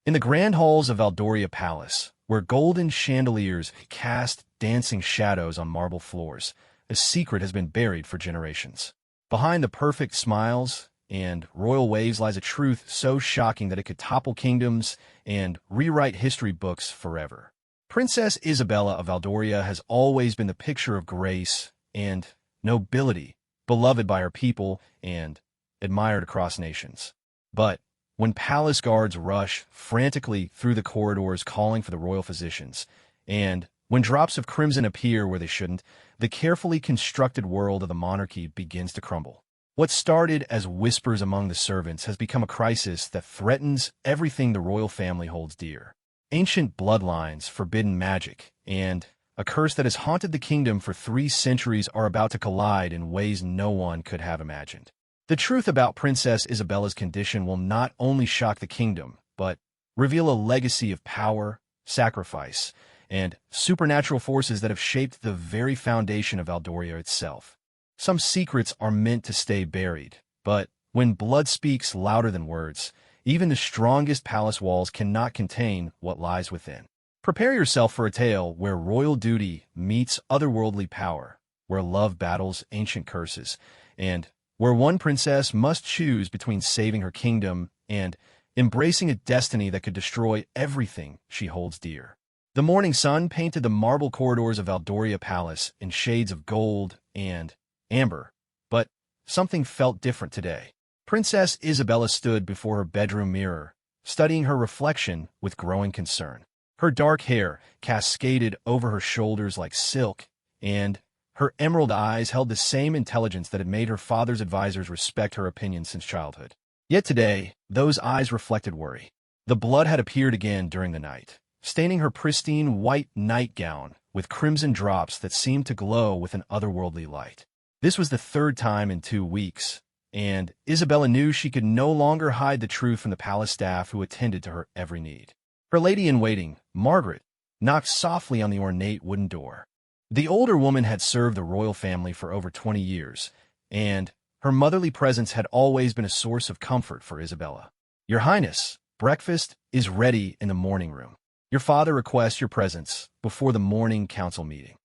In the grand halls of Valdoria Palace, where golden chandeliers cast dancing shadows on marble floors, a secret has been buried for generations. Behind the perfect smiles and royal waves lies a truth so shocking that it could topple kingdoms and rewrite history books forever. Princess Isabella of Valdoria has always been the picture of grace and nobility, beloved by her people and admired across nations. But when palace guards rush frantically through the corridors calling for the royal physicians, and when drops of crimson appear where they shouldn't, the carefully constructed world of the monarchy begins to crumble. What started as whispers among the servants has become a crisis that threatens everything the royal family holds dear. Ancient bloodlines, forbidden magic, and a curse that has haunted the kingdom for 3 centuries are about to collide in ways no one could have imagined. The truth about Princess Isabella's condition will not only shock the kingdom, but reveal a legacy of power, sacrifice, and supernatural forces that have shaped the very foundation of Valdoria itself. Some secrets are meant to stay buried, but when blood speaks louder than words, even the strongest palace walls cannot contain what lies within. Prepare yourself for a tale where royal duty meets otherworldly power, where love battles ancient curses, and where one princess must choose between saving her kingdom and embracing a destiny that could destroy everything she holds dear. The morning sun painted the marble corridors of Valdoria Palace in shades of gold and amber, but something felt different today. Princess Isabella stood before her bedroom mirror, studying her reflection with growing concern. Her dark hair cascaded over her shoulders like silk, and her emerald eyes held the same intelligence that had made her father's advisors respect her opinion since childhood. Yet today, those eyes reflected worry. The blood had appeared again during the night, staining her pristine white nightgown with crimson drops that seemed to glow with an otherworldly light. This was the 3rd time in 2 weeks, and Isabella knew she could no longer hide the truth from the palace staff who attended to her every need. Her lady-in-waiting, Margaret, knocked softly on the ornate wooden door. The older woman had served the royal family for over 20 years, and her motherly presence had always been a source of comfort for Isabella. "Your Highness, breakfast is ready in the morning room. Your father requests your presence before the morning council meeting."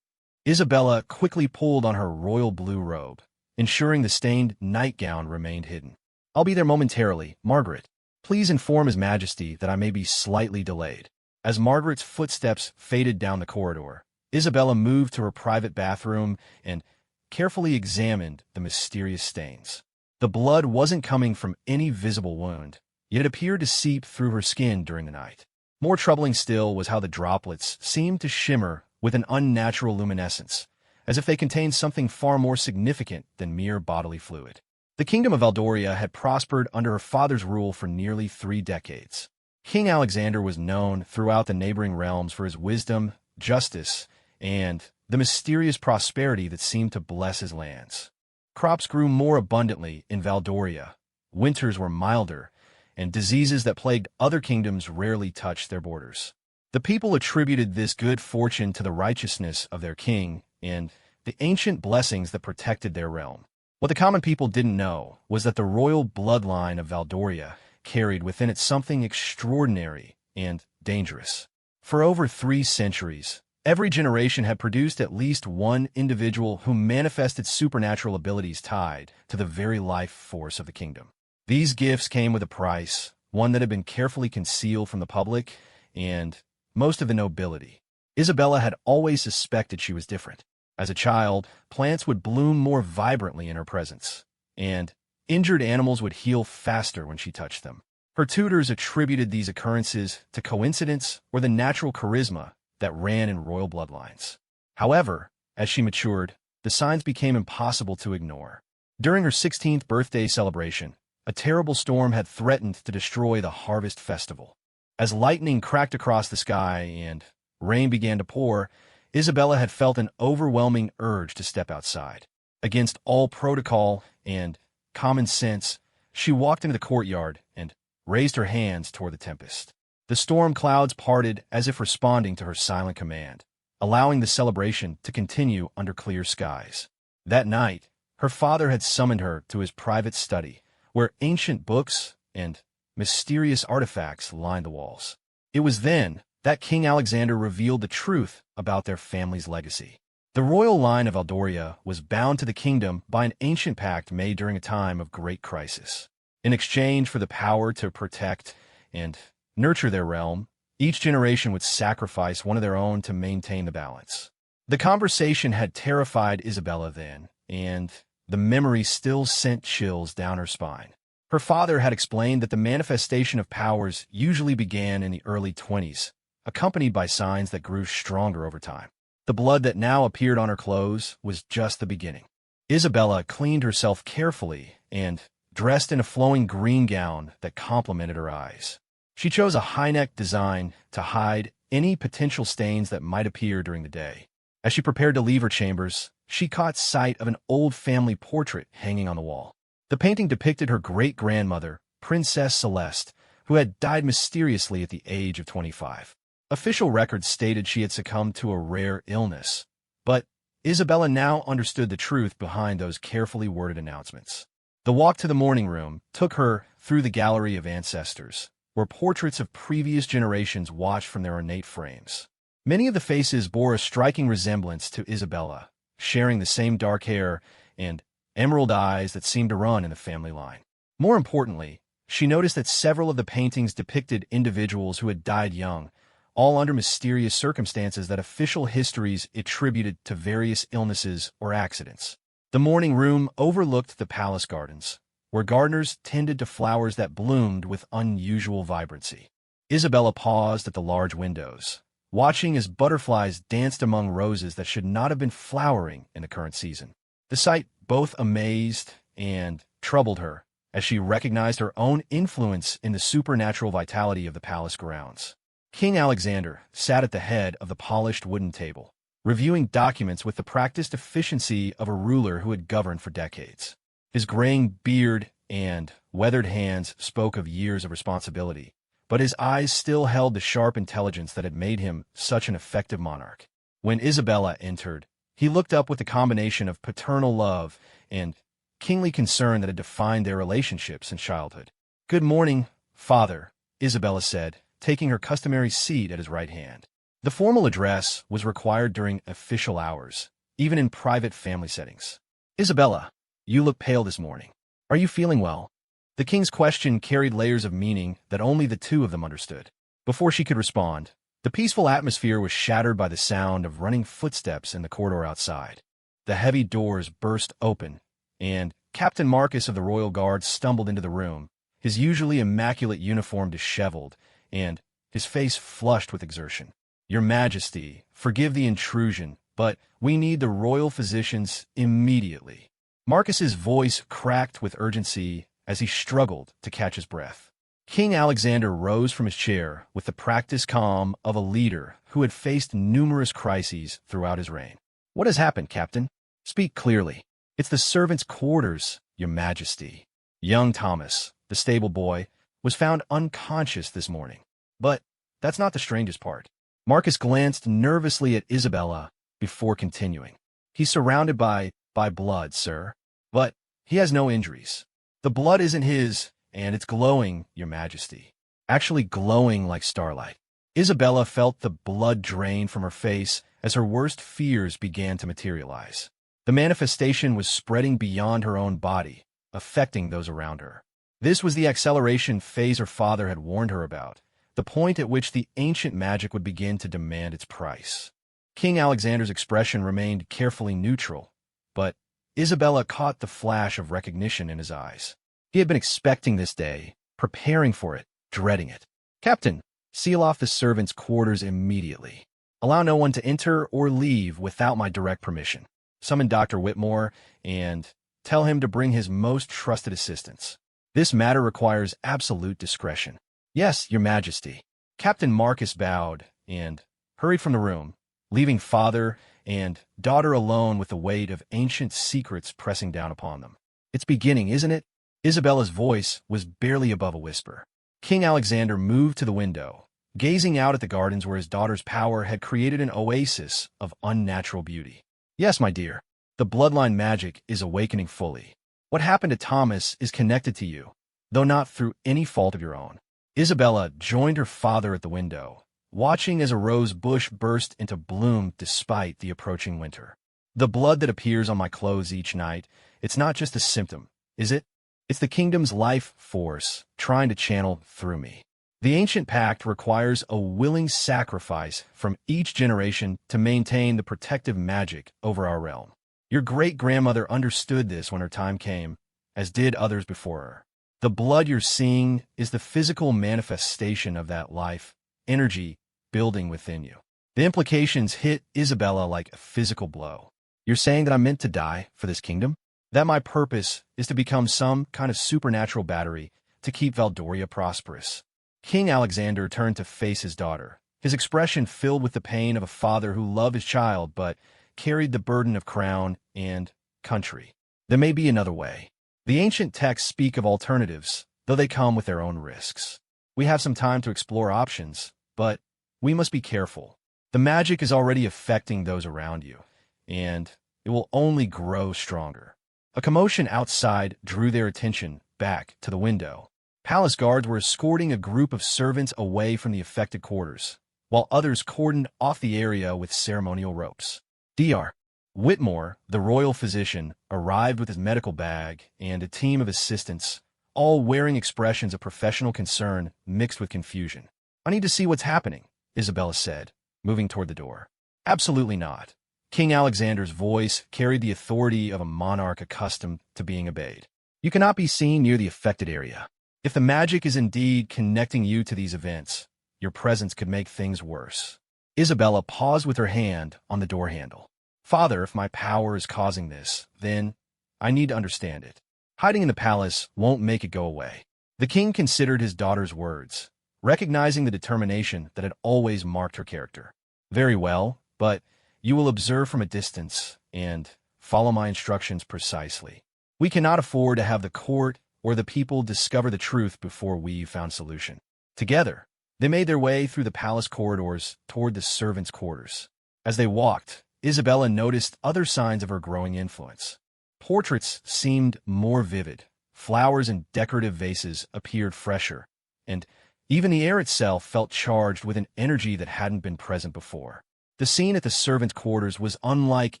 Isabella quickly pulled on her royal blue robe, ensuring the stained nightgown remained hidden. "I'll be there momentarily, Margaret. Please inform His Majesty that I may be slightly delayed." As Margaret's footsteps faded down the corridor, Isabella moved to her private bathroom and carefully examined the mysterious stains. The blood wasn't coming from any visible wound, yet it appeared to seep through her skin during the night. More troubling still was how the droplets seemed to shimmer with an unnatural luminescence, as if they contained something far more significant than mere bodily fluid. The kingdom of Valdoria had prospered under her father's rule for nearly 3 decades. King Alexander was known throughout the neighboring realms for his wisdom, justice, and the mysterious prosperity that seemed to bless his lands. Crops grew more abundantly in Valdoria, winters were milder, and diseases that plagued other kingdoms rarely touched their borders. The people attributed this good fortune to the righteousness of their king and the ancient blessings that protected their realm. What the common people didn't know was that the royal bloodline of Valdoria carried within it something extraordinary and dangerous. For over 3 centuries, every generation had produced at least one individual who manifested supernatural abilities tied to the very life force of the kingdom. These gifts came with a price, one that had been carefully concealed from the public and most of the nobility. Isabella had always suspected she was different. As a child, plants would bloom more vibrantly in her presence, and injured animals would heal faster when she touched them. Her tutors attributed these occurrences to coincidence or the natural charisma that ran in royal bloodlines. However, as she matured, the signs became impossible to ignore. During her 16th birthday celebration, a terrible storm had threatened to destroy the harvest festival. As lightning cracked across the sky and rain began to pour, Isabella had felt an overwhelming urge to step outside. Against all protocol and common sense, she walked into the courtyard and raised her hands toward the tempest. The storm clouds parted as if responding to her silent command, allowing the celebration to continue under clear skies. That night, her father had summoned her to his private study, where ancient books and mysterious artifacts lined the walls. It was then that King Alexander revealed the truth about their family's legacy. The royal line of Aldoria was bound to the kingdom by an ancient pact made during a time of great crisis. In exchange for the power to protect and nurture their realm, each generation would sacrifice one of their own to maintain the balance. The conversation had terrified Isabella then, and the memory still sent chills down her spine. Her father had explained that the manifestation of powers usually began in the early 20s, accompanied by signs that grew stronger over time. The blood that now appeared on her clothes was just the beginning. Isabella cleaned herself carefully and dressed in a flowing green gown that complemented her eyes. She chose a high-neck design to hide any potential stains that might appear during the day. As she prepared to leave her chambers, she caught sight of an old family portrait hanging on the wall. The painting depicted her great-grandmother, Princess Celeste, who had died mysteriously at the age of 25. Official records stated she had succumbed to a rare illness, but Isabella now understood the truth behind those carefully worded announcements. The walk to the morning room took her through the gallery of ancestors, where portraits of previous generations watched from their ornate frames. Many of the faces bore a striking resemblance to Isabella, sharing the same dark hair and emerald eyes that seemed to run in the family line. More importantly, she noticed that several of the paintings depicted individuals who had died young, all under mysterious circumstances that official histories attributed to various illnesses or accidents. The morning room overlooked the palace gardens, where gardeners tended to flowers that bloomed with unusual vibrancy. Isabella paused at the large windows, watching as butterflies danced among roses that should not have been flowering in the current season. The sight both amazed and troubled her, as she recognized her own influence in the supernatural vitality of the palace grounds. King Alexander sat at the head of the polished wooden table, reviewing documents with the practiced efficiency of a ruler who had governed for decades. His graying beard and weathered hands spoke of years of responsibility, but his eyes still held the sharp intelligence that had made him such an effective monarch. When Isabella entered, he looked up with the combination of paternal love and kingly concern that had defined their relationship since childhood. "Good morning, father," Isabella said, taking her customary seat at his right hand. The formal address was required during official hours, even in private family settings. "Isabella, you look pale this morning. Are you feeling well?" The king's question carried layers of meaning that only the two of them understood. Before she could respond, the peaceful atmosphere was shattered by the sound of running footsteps in the corridor outside. The heavy doors burst open, and Captain Marcus of the Royal Guard stumbled into the room, his usually immaculate uniform disheveled, and his face flushed with exertion. "Your Majesty, forgive the intrusion, but we need the royal physicians immediately." Marcus's voice cracked with urgency as he struggled to catch his breath. King Alexander rose from his chair with the practiced calm of a leader who had faced numerous crises throughout his reign. "What has happened, Captain? Speak clearly." "It's the servants' quarters, Your Majesty." Young Thomas, the stable boy, was found unconscious this morning. But that's not the strangest part. Marcus glanced nervously at Isabella before continuing. "He's surrounded by blood, sir, but he has no injuries. The blood isn't his, and it's glowing, Your Majesty. Actually glowing like starlight." Isabella felt the blood drain from her face as her worst fears began to materialize. The manifestation was spreading beyond her own body, affecting those around her. This was the acceleration phase her father had warned her about, the point at which the ancient magic would begin to demand its price. King Alexander's expression remained carefully neutral, but Isabella caught the flash of recognition in his eyes. He had been expecting this day, preparing for it, dreading it. "Captain, seal off the servants' quarters immediately. Allow no one to enter or leave without my direct permission. Summon Dr. Whitmore and tell him to bring his most trusted assistants. This matter requires absolute discretion." "Yes, Your Majesty." Captain Marcus bowed and hurried from the room, leaving father and daughter alone with the weight of ancient secrets pressing down upon them. "It's beginning, isn't it?" Isabella's voice was barely above a whisper. King Alexander moved to the window, gazing out at the gardens where his daughter's power had created an oasis of unnatural beauty. "Yes, my dear, the bloodline magic is awakening fully. What happened to Thomas is connected to you, though not through any fault of your own. Isabella joined her father at the window, watching as a rose bush burst into bloom despite the approaching winter. The blood that appears on my clothes each night, it's not just a symptom, is it? It's the kingdom's life force trying to channel through me. The ancient pact requires a willing sacrifice from each generation to maintain the protective magic over our realm. Your great-grandmother understood this when her time came, as did others before her. The blood you're seeing is the physical manifestation of that life, energy building within you. The implications hit Isabella like a physical blow. You're saying that I'm meant to die for this kingdom? That my purpose is to become some kind of supernatural battery to keep Valdoria prosperous? King Alexander turned to face his daughter, his expression filled with the pain of a father who loved his child but carried the burden of crown and country. There may be another way. The ancient texts speak of alternatives, though they come with their own risks. We have some time to explore options, but we must be careful. The magic is already affecting those around you, and it will only grow stronger. A commotion outside drew their attention back to the window. Palace guards were escorting a group of servants away from the affected quarters, while others cordoned off the area with ceremonial ropes. Dr. Whitmore, the royal physician, arrived with his medical bag and a team of assistants, all wearing expressions of professional concern mixed with confusion. I need to see what's happening, Isabella said, moving toward the door. Absolutely not. King Alexander's voice carried the authority of a monarch accustomed to being obeyed. You cannot be seen near the affected area. If the magic is indeed connecting you to these events, your presence could make things worse. Isabella paused with her hand on the door handle. Father, if my power is causing this, then I need to understand it. Hiding in the palace won't make it go away. The king considered his daughter's words, recognizing the determination that had always marked her character. Very well, but you will observe from a distance and follow my instructions precisely. We cannot afford to have the court or the people discover the truth before we've found solution. Together, they made their way through the palace corridors toward the servants' quarters. As they walked, Isabella noticed other signs of her growing influence. Portraits seemed more vivid, flowers and decorative vases appeared fresher, and even the air itself felt charged with an energy that hadn't been present before. The scene at the servants' quarters was unlike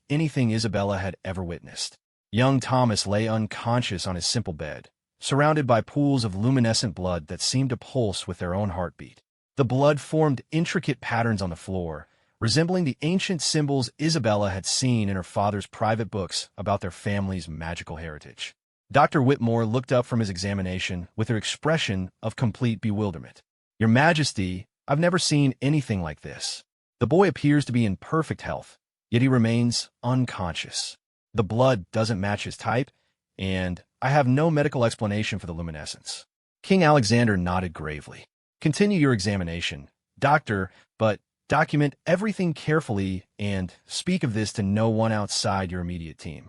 anything Isabella had ever witnessed. Young Thomas lay unconscious on his simple bed, surrounded by pools of luminescent blood that seemed to pulse with their own heartbeat. The blood formed intricate patterns on the floor, resembling the ancient symbols Isabella had seen in her father's private books about their family's magical heritage. Dr. Whitmore looked up from his examination with her expression of complete bewilderment. Your Majesty, I've never seen anything like this. The boy appears to be in perfect health, yet he remains unconscious. The blood doesn't match his type, and I have no medical explanation for the luminescence. King Alexander nodded gravely. Continue your examination, doctor, but document everything carefully and speak of this to no one outside your immediate team.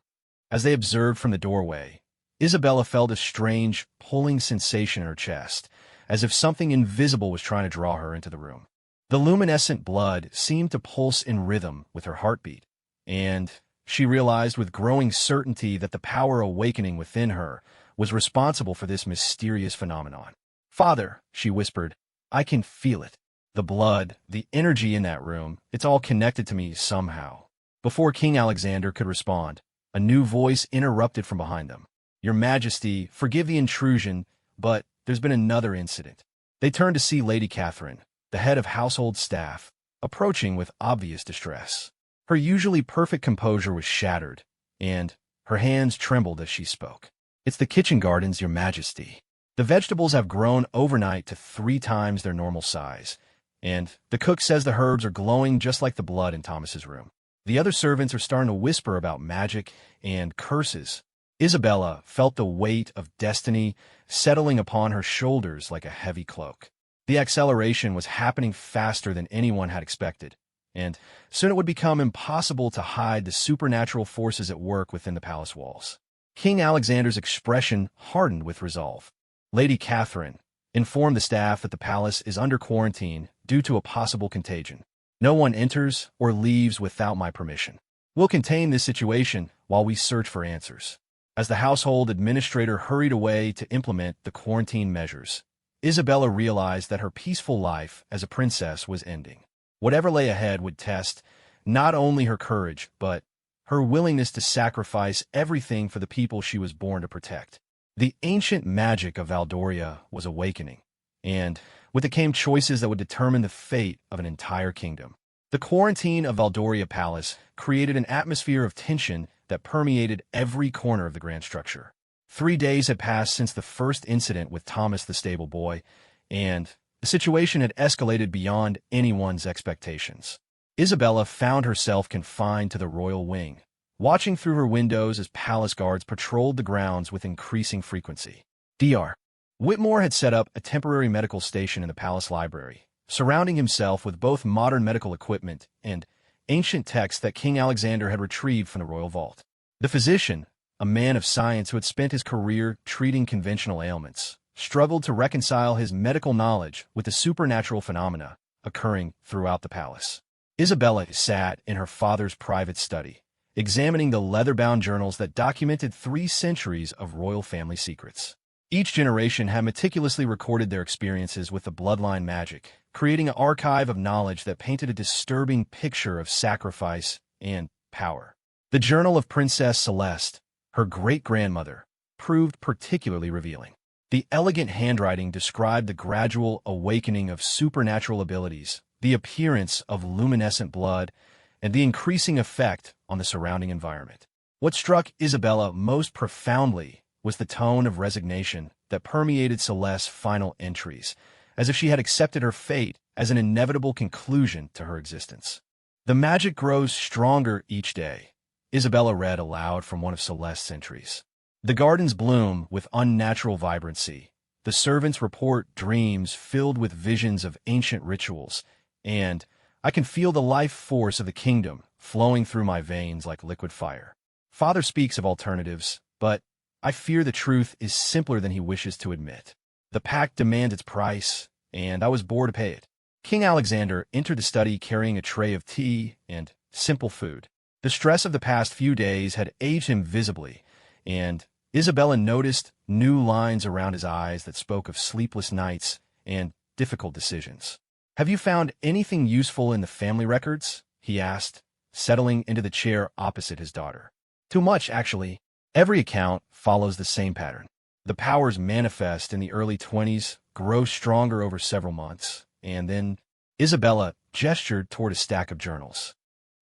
As they observed from the doorway, Isabella felt a strange, pulling sensation in her chest, as if something invisible was trying to draw her into the room. The luminescent blood seemed to pulse in rhythm with her heartbeat, and she realized with growing certainty that the power awakening within her was responsible for this mysterious phenomenon. Father, she whispered, I can feel it. The blood, the energy in that room, it's all connected to me somehow. Before King Alexander could respond, a new voice interrupted from behind them. Your Majesty, forgive the intrusion, but there's been another incident. They turned to see Lady Catherine, the head of household staff, approaching with obvious distress. Her usually perfect composure was shattered, and her hands trembled as she spoke. It's the kitchen gardens, Your Majesty. The vegetables have grown overnight to 3 times their normal size, and the cook says the herbs are glowing just like the blood in Thomas's room. The other servants are starting to whisper about magic and curses. Isabella felt the weight of destiny settling upon her shoulders like a heavy cloak. The acceleration was happening faster than anyone had expected, and soon it would become impossible to hide the supernatural forces at work within the palace walls. King Alexander's expression hardened with resolve. Lady Catherine, inform the staff that the palace is under quarantine due to a possible contagion. No one enters or leaves without my permission. We'll contain this situation while we search for answers. As the household administrator hurried away to implement the quarantine measures, Isabella realized that her peaceful life as a princess was ending. Whatever lay ahead would test not only her courage, but her willingness to sacrifice everything for the people she was born to protect. The ancient magic of Valdoria was awakening, and with it came choices that would determine the fate of an entire kingdom. The quarantine of Valdoria Palace created an atmosphere of tension that permeated every corner of the grand structure. 3 days had passed since the first incident with Thomas the stable boy, and the situation had escalated beyond anyone's expectations. Isabella found herself confined to the royal wing, watching through her windows as palace guards patrolled the grounds with increasing frequency. Dr. Whitmore had set up a temporary medical station in the palace library, surrounding himself with both modern medical equipment and ancient texts that King Alexander had retrieved from the royal vault. The physician, a man of science who had spent his career treating conventional ailments, struggled to reconcile his medical knowledge with the supernatural phenomena occurring throughout the palace. Isabella sat in her father's private study, examining the leather-bound journals that documented 3 centuries of royal family secrets. Each generation had meticulously recorded their experiences with the bloodline magic, creating an archive of knowledge that painted a disturbing picture of sacrifice and power. The Journal of Princess Celeste, her great-grandmother, proved particularly revealing. The elegant handwriting described the gradual awakening of supernatural abilities, the appearance of luminescent blood, and the increasing effect on the surrounding environment. What struck Isabella most profoundly was the tone of resignation that permeated Celeste's final entries, as if she had accepted her fate as an inevitable conclusion to her existence. The magic grows stronger each day, Isabella read aloud from one of Celeste's entries. The gardens bloom with unnatural vibrancy. The servants report dreams filled with visions of ancient rituals, and I can feel the life force of the kingdom flowing through my veins like liquid fire. Father speaks of alternatives, but I fear the truth is simpler than he wishes to admit. The pact demands its price, and I was bored to pay it. King Alexander entered the study carrying a tray of tea and simple food. The stress of the past few days had aged him visibly, and Isabella noticed new lines around his eyes that spoke of sleepless nights and difficult decisions. "Have you found anything useful in the family records?" he asked, settling into the chair opposite his daughter. "Too much, actually. Every account follows the same pattern. The powers manifest in the early 20s, grow stronger over several months, and then..." Isabella gestured toward a stack of journals.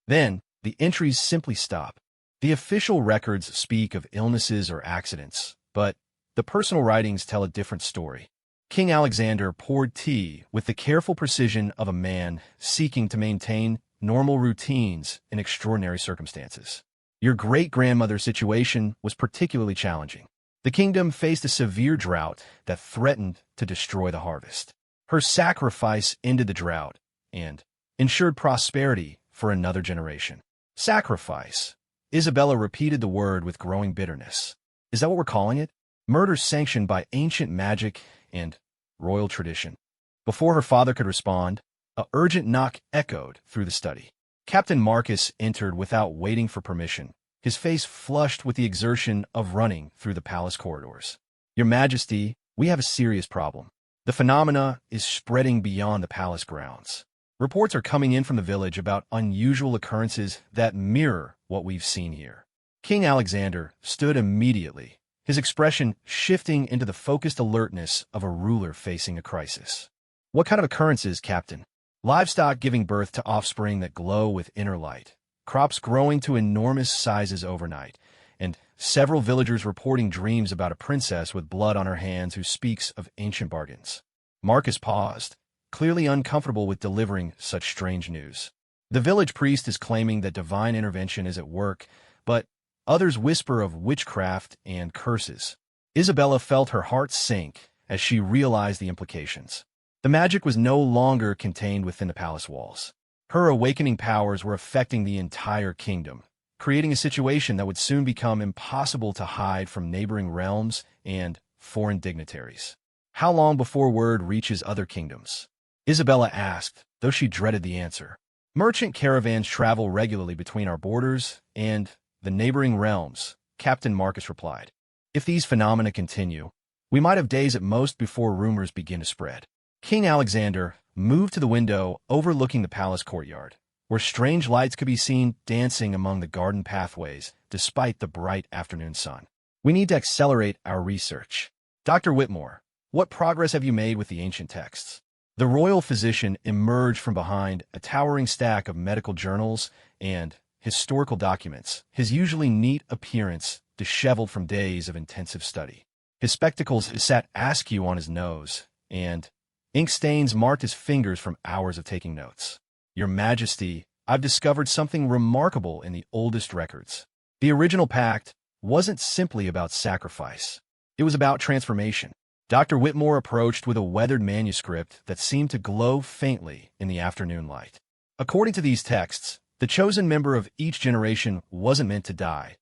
"Then, the entries simply stop. The official records speak of illnesses or accidents, but the personal writings tell a different story." King Alexander poured tea with the careful precision of a man seeking to maintain normal routines in extraordinary circumstances. "Your great-grandmother's situation was particularly challenging. The kingdom faced a severe drought that threatened to destroy the harvest. Her sacrifice ended the drought and ensured prosperity for another generation." Sacrifice. Isabella repeated the word with growing bitterness. "Is that what we're calling it? Murder sanctioned by ancient magic and royal tradition." Before her father could respond, an urgent knock echoed through the study. Captain Marcus entered without waiting for permission, his face flushed with the exertion of running through the palace corridors. "Your Majesty, we have a serious problem. The phenomena is spreading beyond the palace grounds. Reports are coming in from the village about unusual occurrences that mirror what we've seen here." King Alexander stood immediately, his expression shifting into the focused alertness of a ruler facing a crisis. "What kind of occurrences, Captain?" "Livestock giving birth to offspring that glow with inner light, crops growing to enormous sizes overnight, and several villagers reporting dreams about a princess with blood on her hands who speaks of ancient bargains." Marcus paused, clearly uncomfortable with delivering such strange news. "The village priest is claiming that divine intervention is at work, but others whisper of witchcraft and curses." Isabella felt her heart sink as she realized the implications. The magic was no longer contained within the palace walls. Her awakening powers were affecting the entire kingdom, creating a situation that would soon become impossible to hide from neighboring realms and foreign dignitaries. "How long before word reaches other kingdoms?" Isabella asked, though she dreaded the answer. "Merchant caravans travel regularly between our borders and the neighboring realms," Captain Marcus replied. If these phenomena continue, we might have days at most before rumors begin to spread. King Alexander moved to the window overlooking the palace courtyard, where strange lights could be seen dancing among the garden pathways despite the bright afternoon sun. We need to accelerate our research. Dr. Whitmore, what progress have you made with the ancient texts? The royal physician emerged from behind a towering stack of medical journals and historical documents, his usually neat appearance disheveled from days of intensive study. His spectacles sat askew on his nose, and ink stains marked his fingers from hours of taking notes. Your Majesty, I've discovered something remarkable in the oldest records. The original pact wasn't simply about sacrifice. It was about transformation. Dr. Whitmore approached with a weathered manuscript that seemed to glow faintly in the afternoon light. According to these texts, the chosen member of each generation wasn't meant to die,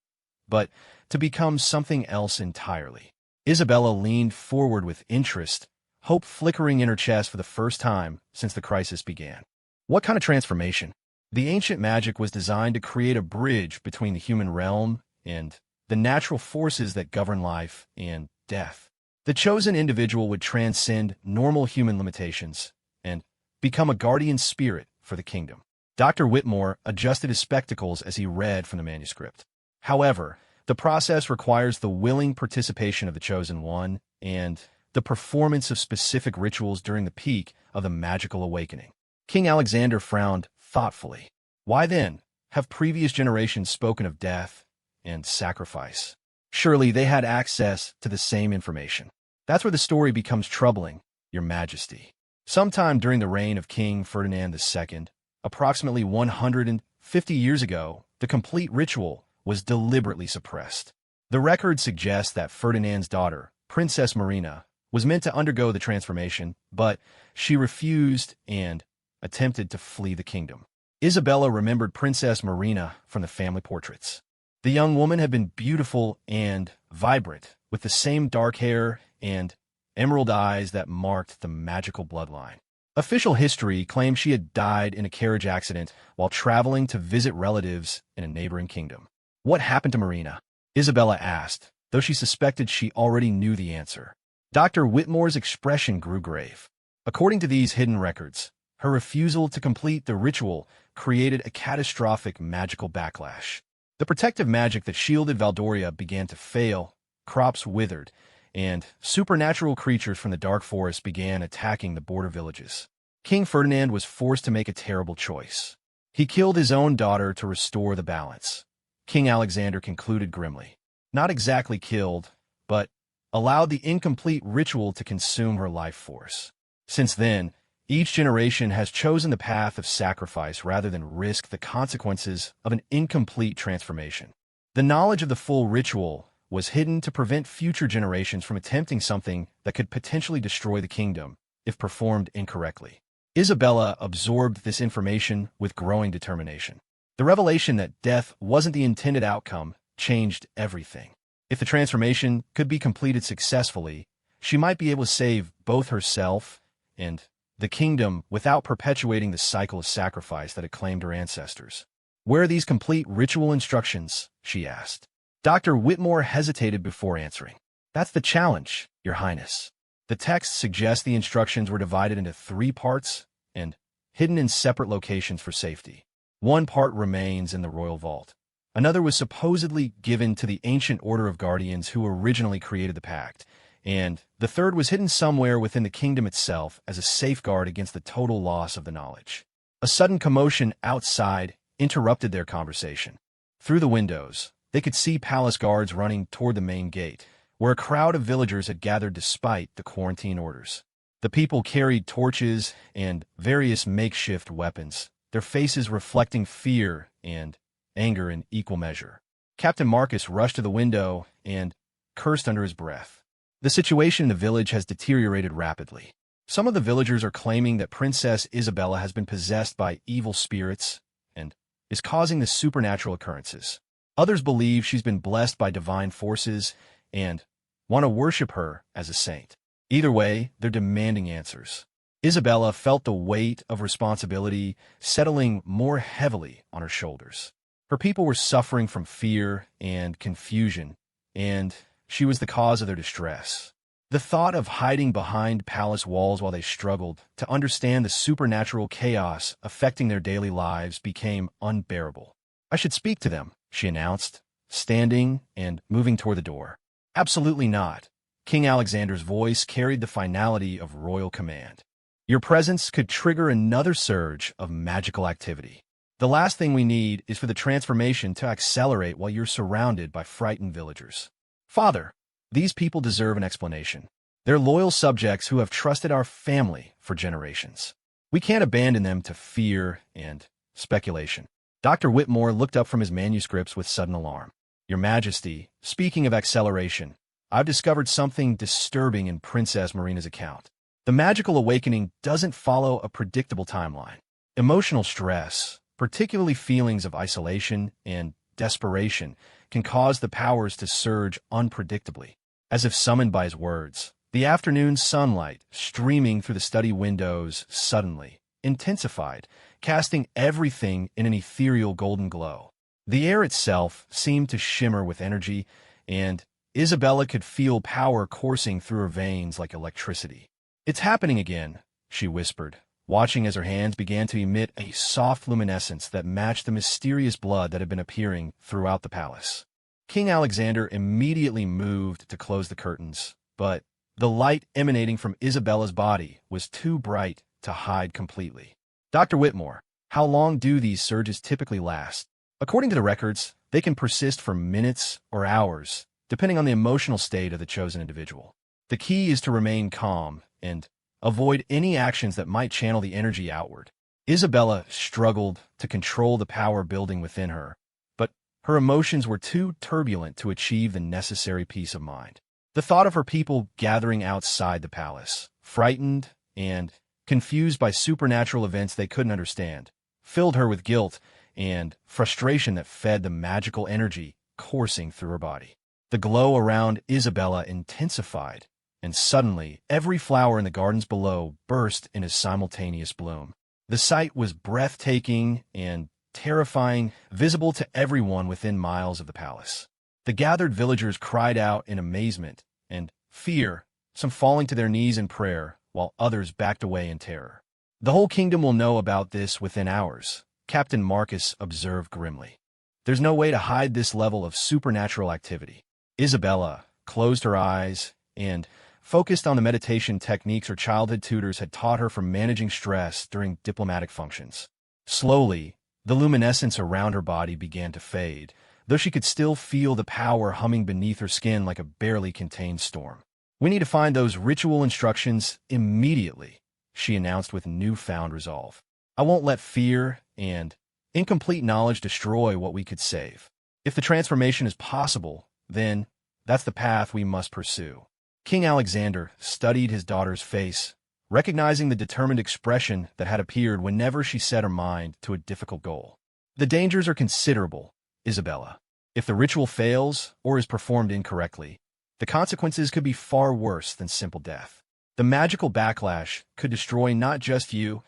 but to become something else entirely. Isabella leaned forward with interest, hope flickering in her chest for the first time since the crisis began. What kind of transformation? The ancient magic was designed to create a bridge between the human realm and the natural forces that govern life and death. The chosen individual would transcend normal human limitations and become a guardian spirit for the kingdom. Dr. Whitmore adjusted his spectacles as he read from the manuscript. However, the process requires the willing participation of the chosen one and the performance of specific rituals during the peak of the magical awakening. King Alexander frowned thoughtfully. Why then have previous generations spoken of death and sacrifice? Surely they had access to the same information. That's where the story becomes troubling, Your Majesty. Sometime during the reign of King Ferdinand II, approximately 150 years ago, the complete ritual was deliberately suppressed. The record suggests that Ferdinand's daughter, Princess Marina, was meant to undergo the transformation, but she refused and attempted to flee the kingdom. Isabella remembered Princess Marina from the family portraits. The young woman had been beautiful and vibrant, with the same dark hair and emerald eyes that marked the magical bloodline. Official history claimed she had died in a carriage accident while traveling to visit relatives in a neighboring kingdom. What happened to Marina? Isabella asked, though she suspected she already knew the answer. Dr. Whitmore's expression grew grave. According to these hidden records, her refusal to complete the ritual created a catastrophic magical backlash. The protective magic that shielded Valdoria began to fail, crops withered, and supernatural creatures from the dark forest began attacking the border villages. King Ferdinand was forced to make a terrible choice. He killed his own daughter to restore the balance. King Alexander concluded grimly. Not exactly killed, but allowed the incomplete ritual to consume her life force. Since then, each generation has chosen the path of sacrifice rather than risk the consequences of an incomplete transformation. The knowledge of the full ritual was hidden to prevent future generations from attempting something that could potentially destroy the kingdom if performed incorrectly. Isabella absorbed this information with growing determination. The revelation that death wasn't the intended outcome changed everything. If the transformation could be completed successfully, she might be able to save both herself and the kingdom without perpetuating the cycle of sacrifice that had claimed her ancestors. Where are these complete ritual instructions? She asked. Dr. Whitmore hesitated before answering. That's the challenge, Your Highness. The text suggests the instructions were divided into 3 parts and hidden in separate locations for safety. One part remains in the royal vault. Another was supposedly given to the ancient order of guardians who originally created the pact, and the third was hidden somewhere within the kingdom itself as a safeguard against the total loss of the knowledge. A sudden commotion outside interrupted their conversation. Through the windows, they could see palace guards running toward the main gate, where a crowd of villagers had gathered despite the quarantine orders. The people carried torches and various makeshift weapons, their faces reflecting fear and anger in equal measure. Captain Marcus rushed to the window and cursed under his breath. The situation in the village has deteriorated rapidly. Some of the villagers are claiming that Princess Isabella has been possessed by evil spirits and is causing the supernatural occurrences. Others believe she's been blessed by divine forces and want to worship her as a saint. Either way, they're demanding answers. Isabella felt the weight of responsibility settling more heavily on her shoulders. Her people were suffering from fear and confusion, and she was the cause of their distress. The thought of hiding behind palace walls while they struggled to understand the supernatural chaos affecting their daily lives became unbearable. "I should speak to them," she announced, standing and moving toward the door. "Absolutely not." King Alexander's voice carried the finality of royal command. "Your presence could trigger another surge of magical activity. The last thing we need is for the transformation to accelerate while you're surrounded by frightened villagers." "Father, these people deserve an explanation. They're loyal subjects who have trusted our family for generations. We can't abandon them to fear and speculation." Dr. Whitmore looked up from his manuscripts with sudden alarm. "Your Majesty, speaking of acceleration, I've discovered something disturbing in Princess Marina's account. The magical awakening doesn't follow a predictable timeline. Emotional stress, particularly feelings of isolation and desperation, can cause the powers to surge unpredictably. As if summoned by his words, the afternoon sunlight streaming through the study windows suddenly intensified, casting everything in an ethereal golden glow. The air itself seemed to shimmer with energy, and Isabella could feel power coursing through her veins like electricity. "It's happening again," she whispered, watching as her hands began to emit a soft luminescence that matched the mysterious blood that had been appearing throughout the palace. King Alexander immediately moved to close the curtains, but the light emanating from Isabella's body was too bright to hide completely. "Dr. Whitmore, how long do these surges typically last?" "According to the records, they can persist for minutes or hours, depending on the emotional state of the chosen individual. The key is to remain calm and avoid any actions that might channel the energy outward." Isabella struggled to control the power building within her, but her emotions were too turbulent to achieve the necessary peace of mind. The thought of her people gathering outside the palace, frightened and confused by supernatural events they couldn't understand, filled her with guilt and frustration that fed the magical energy coursing through her body. The glow around Isabella intensified, and suddenly every flower in the gardens below burst in a simultaneous bloom. The sight was breathtaking and terrifying, visible to everyone within miles of the palace. The gathered villagers cried out in amazement and fear, some falling to their knees in prayer, while others backed away in terror. "The whole kingdom will know about this within hours," Captain Marcus observed grimly. "There's no way to hide this level of supernatural activity." Isabella closed her eyes and focused on the meditation techniques her childhood tutors had taught her for managing stress during diplomatic functions. Slowly, the luminescence around her body began to fade, though she could still feel the power humming beneath her skin like a barely contained storm. "We need to find those ritual instructions immediately," she announced with newfound resolve. "I won't let fear and incomplete knowledge destroy what we could save. If the transformation is possible, then that's the path we must pursue." King Alexander studied his daughter's face, recognizing the determined expression that had appeared whenever she set her mind to a difficult goal. "The dangers are considerable, Isabella. If the ritual fails or is performed incorrectly, the consequences could be far worse than simple death. The magical backlash could destroy not just you,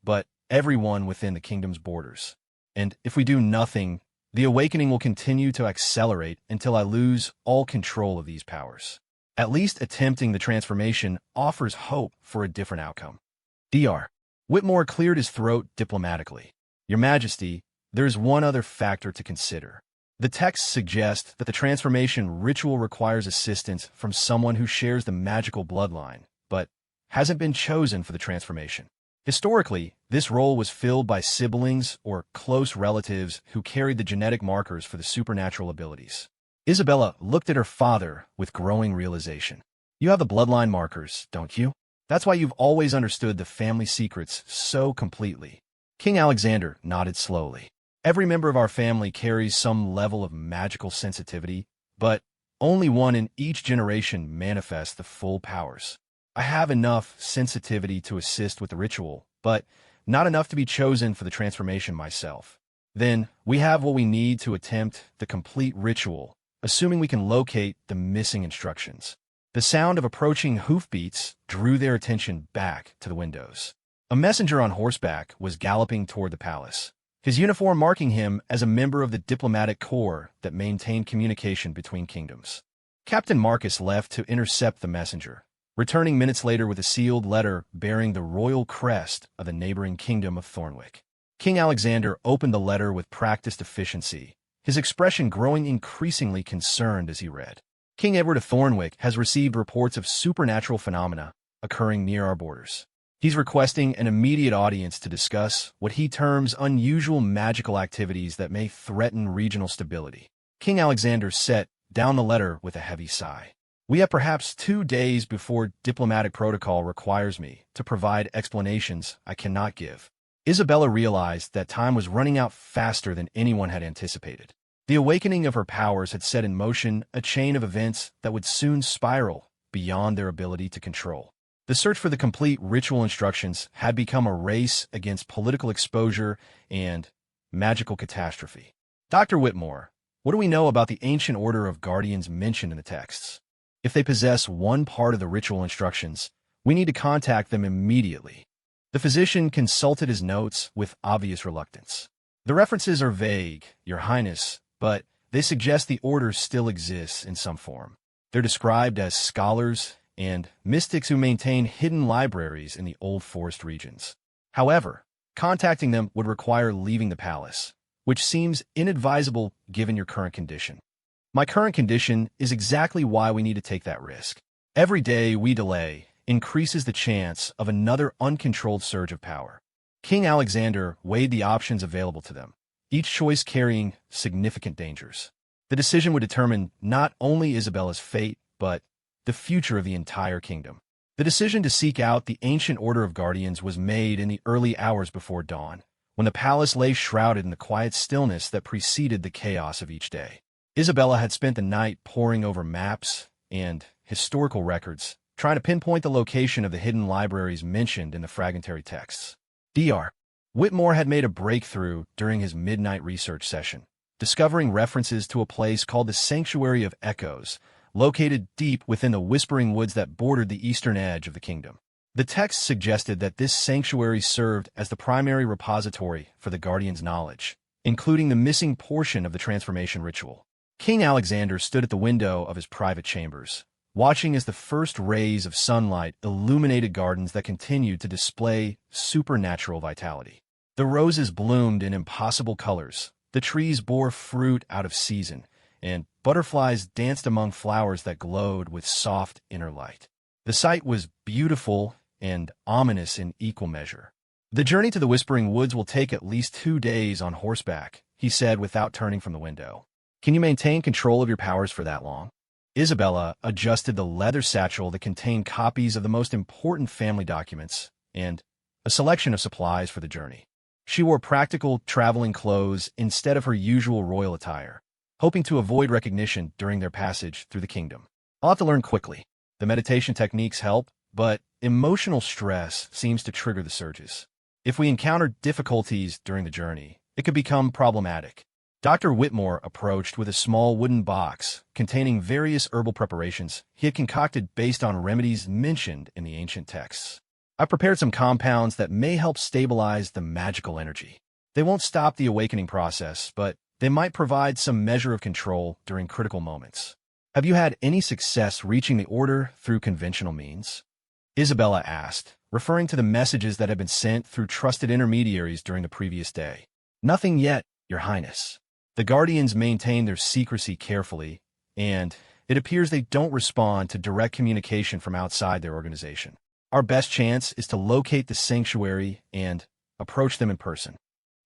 but everyone within the kingdom's borders. And if we do nothing, the awakening will continue to accelerate until I lose all control of these powers. At least attempting the transformation offers hope for a different outcome." Dr. Whitmore cleared his throat diplomatically. "Your Majesty, there is one other factor to consider. The texts suggest that the transformation ritual requires assistance from someone who shares the magical bloodline, but hasn't been chosen for the transformation. Historically, this role was filled by siblings or close relatives who carried the genetic markers for the supernatural abilities." Isabella looked at her father with growing realization. "You have the bloodline markers, don't you? That's why you've always understood the family secrets so completely." King Alexander nodded slowly. "Every member of our family carries some level of magical sensitivity, but only one in each generation manifests the full powers. I have enough sensitivity to assist with the ritual, but not enough to be chosen for the transformation myself. Then we have what we need to attempt the complete ritual, assuming we can locate the missing instructions." The sound of approaching hoofbeats drew their attention back to the windows. A messenger on horseback was galloping toward the palace, his uniform marking him as a member of the diplomatic corps that maintained communication between kingdoms. Captain Marcus left to intercept the messenger, returning minutes later with a sealed letter bearing the royal crest of the neighboring kingdom of Thornwick. King Alexander opened the letter with practiced efficiency, his expression growing increasingly concerned as he read. King Edward of Thornwick has received reports of supernatural phenomena occurring near our borders. He's requesting an immediate audience to discuss what he terms unusual magical activities that may threaten regional stability. King Alexander set down the letter with a heavy sigh. We have perhaps 2 days before diplomatic protocol requires me to provide explanations I cannot give. Isabella realized that time was running out faster than anyone had anticipated. The awakening of her powers had set in motion a chain of events that would soon spiral beyond their ability to control. The search for the complete ritual instructions had become a race against political exposure and magical catastrophe. Dr. Whitmore, what do we know about the ancient order of guardians mentioned in the texts? If they possess one part of the ritual instructions, we need to contact them immediately. The physician consulted his notes with obvious reluctance. The references are vague, Your Highness, but they suggest the order still exists in some form. They're described as scholars and mystics who maintain hidden libraries in the old forest regions. However, contacting them would require leaving the palace, which seems inadvisable given your current condition. My current condition is exactly why we need to take that risk. Every day we delay increases the chance of another uncontrolled surge of power. King Alexander weighed the options available to them, each choice carrying significant dangers. The decision would determine not only Isabella's fate, but the future of the entire kingdom. The decision to seek out the ancient order of guardians was made in the early hours before dawn, when the palace lay shrouded in the quiet stillness that preceded the chaos of each day. Isabella had spent the night poring over maps and historical records, trying to pinpoint the location of the hidden libraries mentioned in the fragmentary texts. Dr. Whitmore had made a breakthrough during his midnight research session, discovering references to a place called the Sanctuary of Echoes, located deep within the whispering woods that bordered the eastern edge of the kingdom. The text suggested that this sanctuary served as the primary repository for the Guardian's knowledge, including the missing portion of the transformation ritual. King Alexander stood at the window of his private chambers, watching as the first rays of sunlight illuminated gardens that continued to display supernatural vitality. The roses bloomed in impossible colors, the trees bore fruit out of season, and butterflies danced among flowers that glowed with soft inner light. The sight was beautiful and ominous in equal measure. The journey to the Whispering Woods will take at least 2 days on horseback, he said without turning from the window. Can you maintain control of your powers for that long? Isabella adjusted the leather satchel that contained copies of the most important family documents and a selection of supplies for the journey. She wore practical traveling clothes instead of her usual royal attire, hoping to avoid recognition during their passage through the kingdom. I'll have to learn quickly. The meditation techniques help, but emotional stress seems to trigger the surges. If we encounter difficulties during the journey, it could become problematic. Dr. Whitmore approached with a small wooden box containing various herbal preparations he had concocted based on remedies mentioned in the ancient texts. I've prepared some compounds that may help stabilize the magical energy. They won't stop the awakening process, but they might provide some measure of control during critical moments. Have you had any success reaching the order through conventional means? Isabella asked, referring to the messages that had been sent through trusted intermediaries during the previous day. Nothing yet, Your Highness. The Guardians maintain their secrecy carefully, and it appears they don't respond to direct communication from outside their organization. Our best chance is to locate the sanctuary and approach them in person.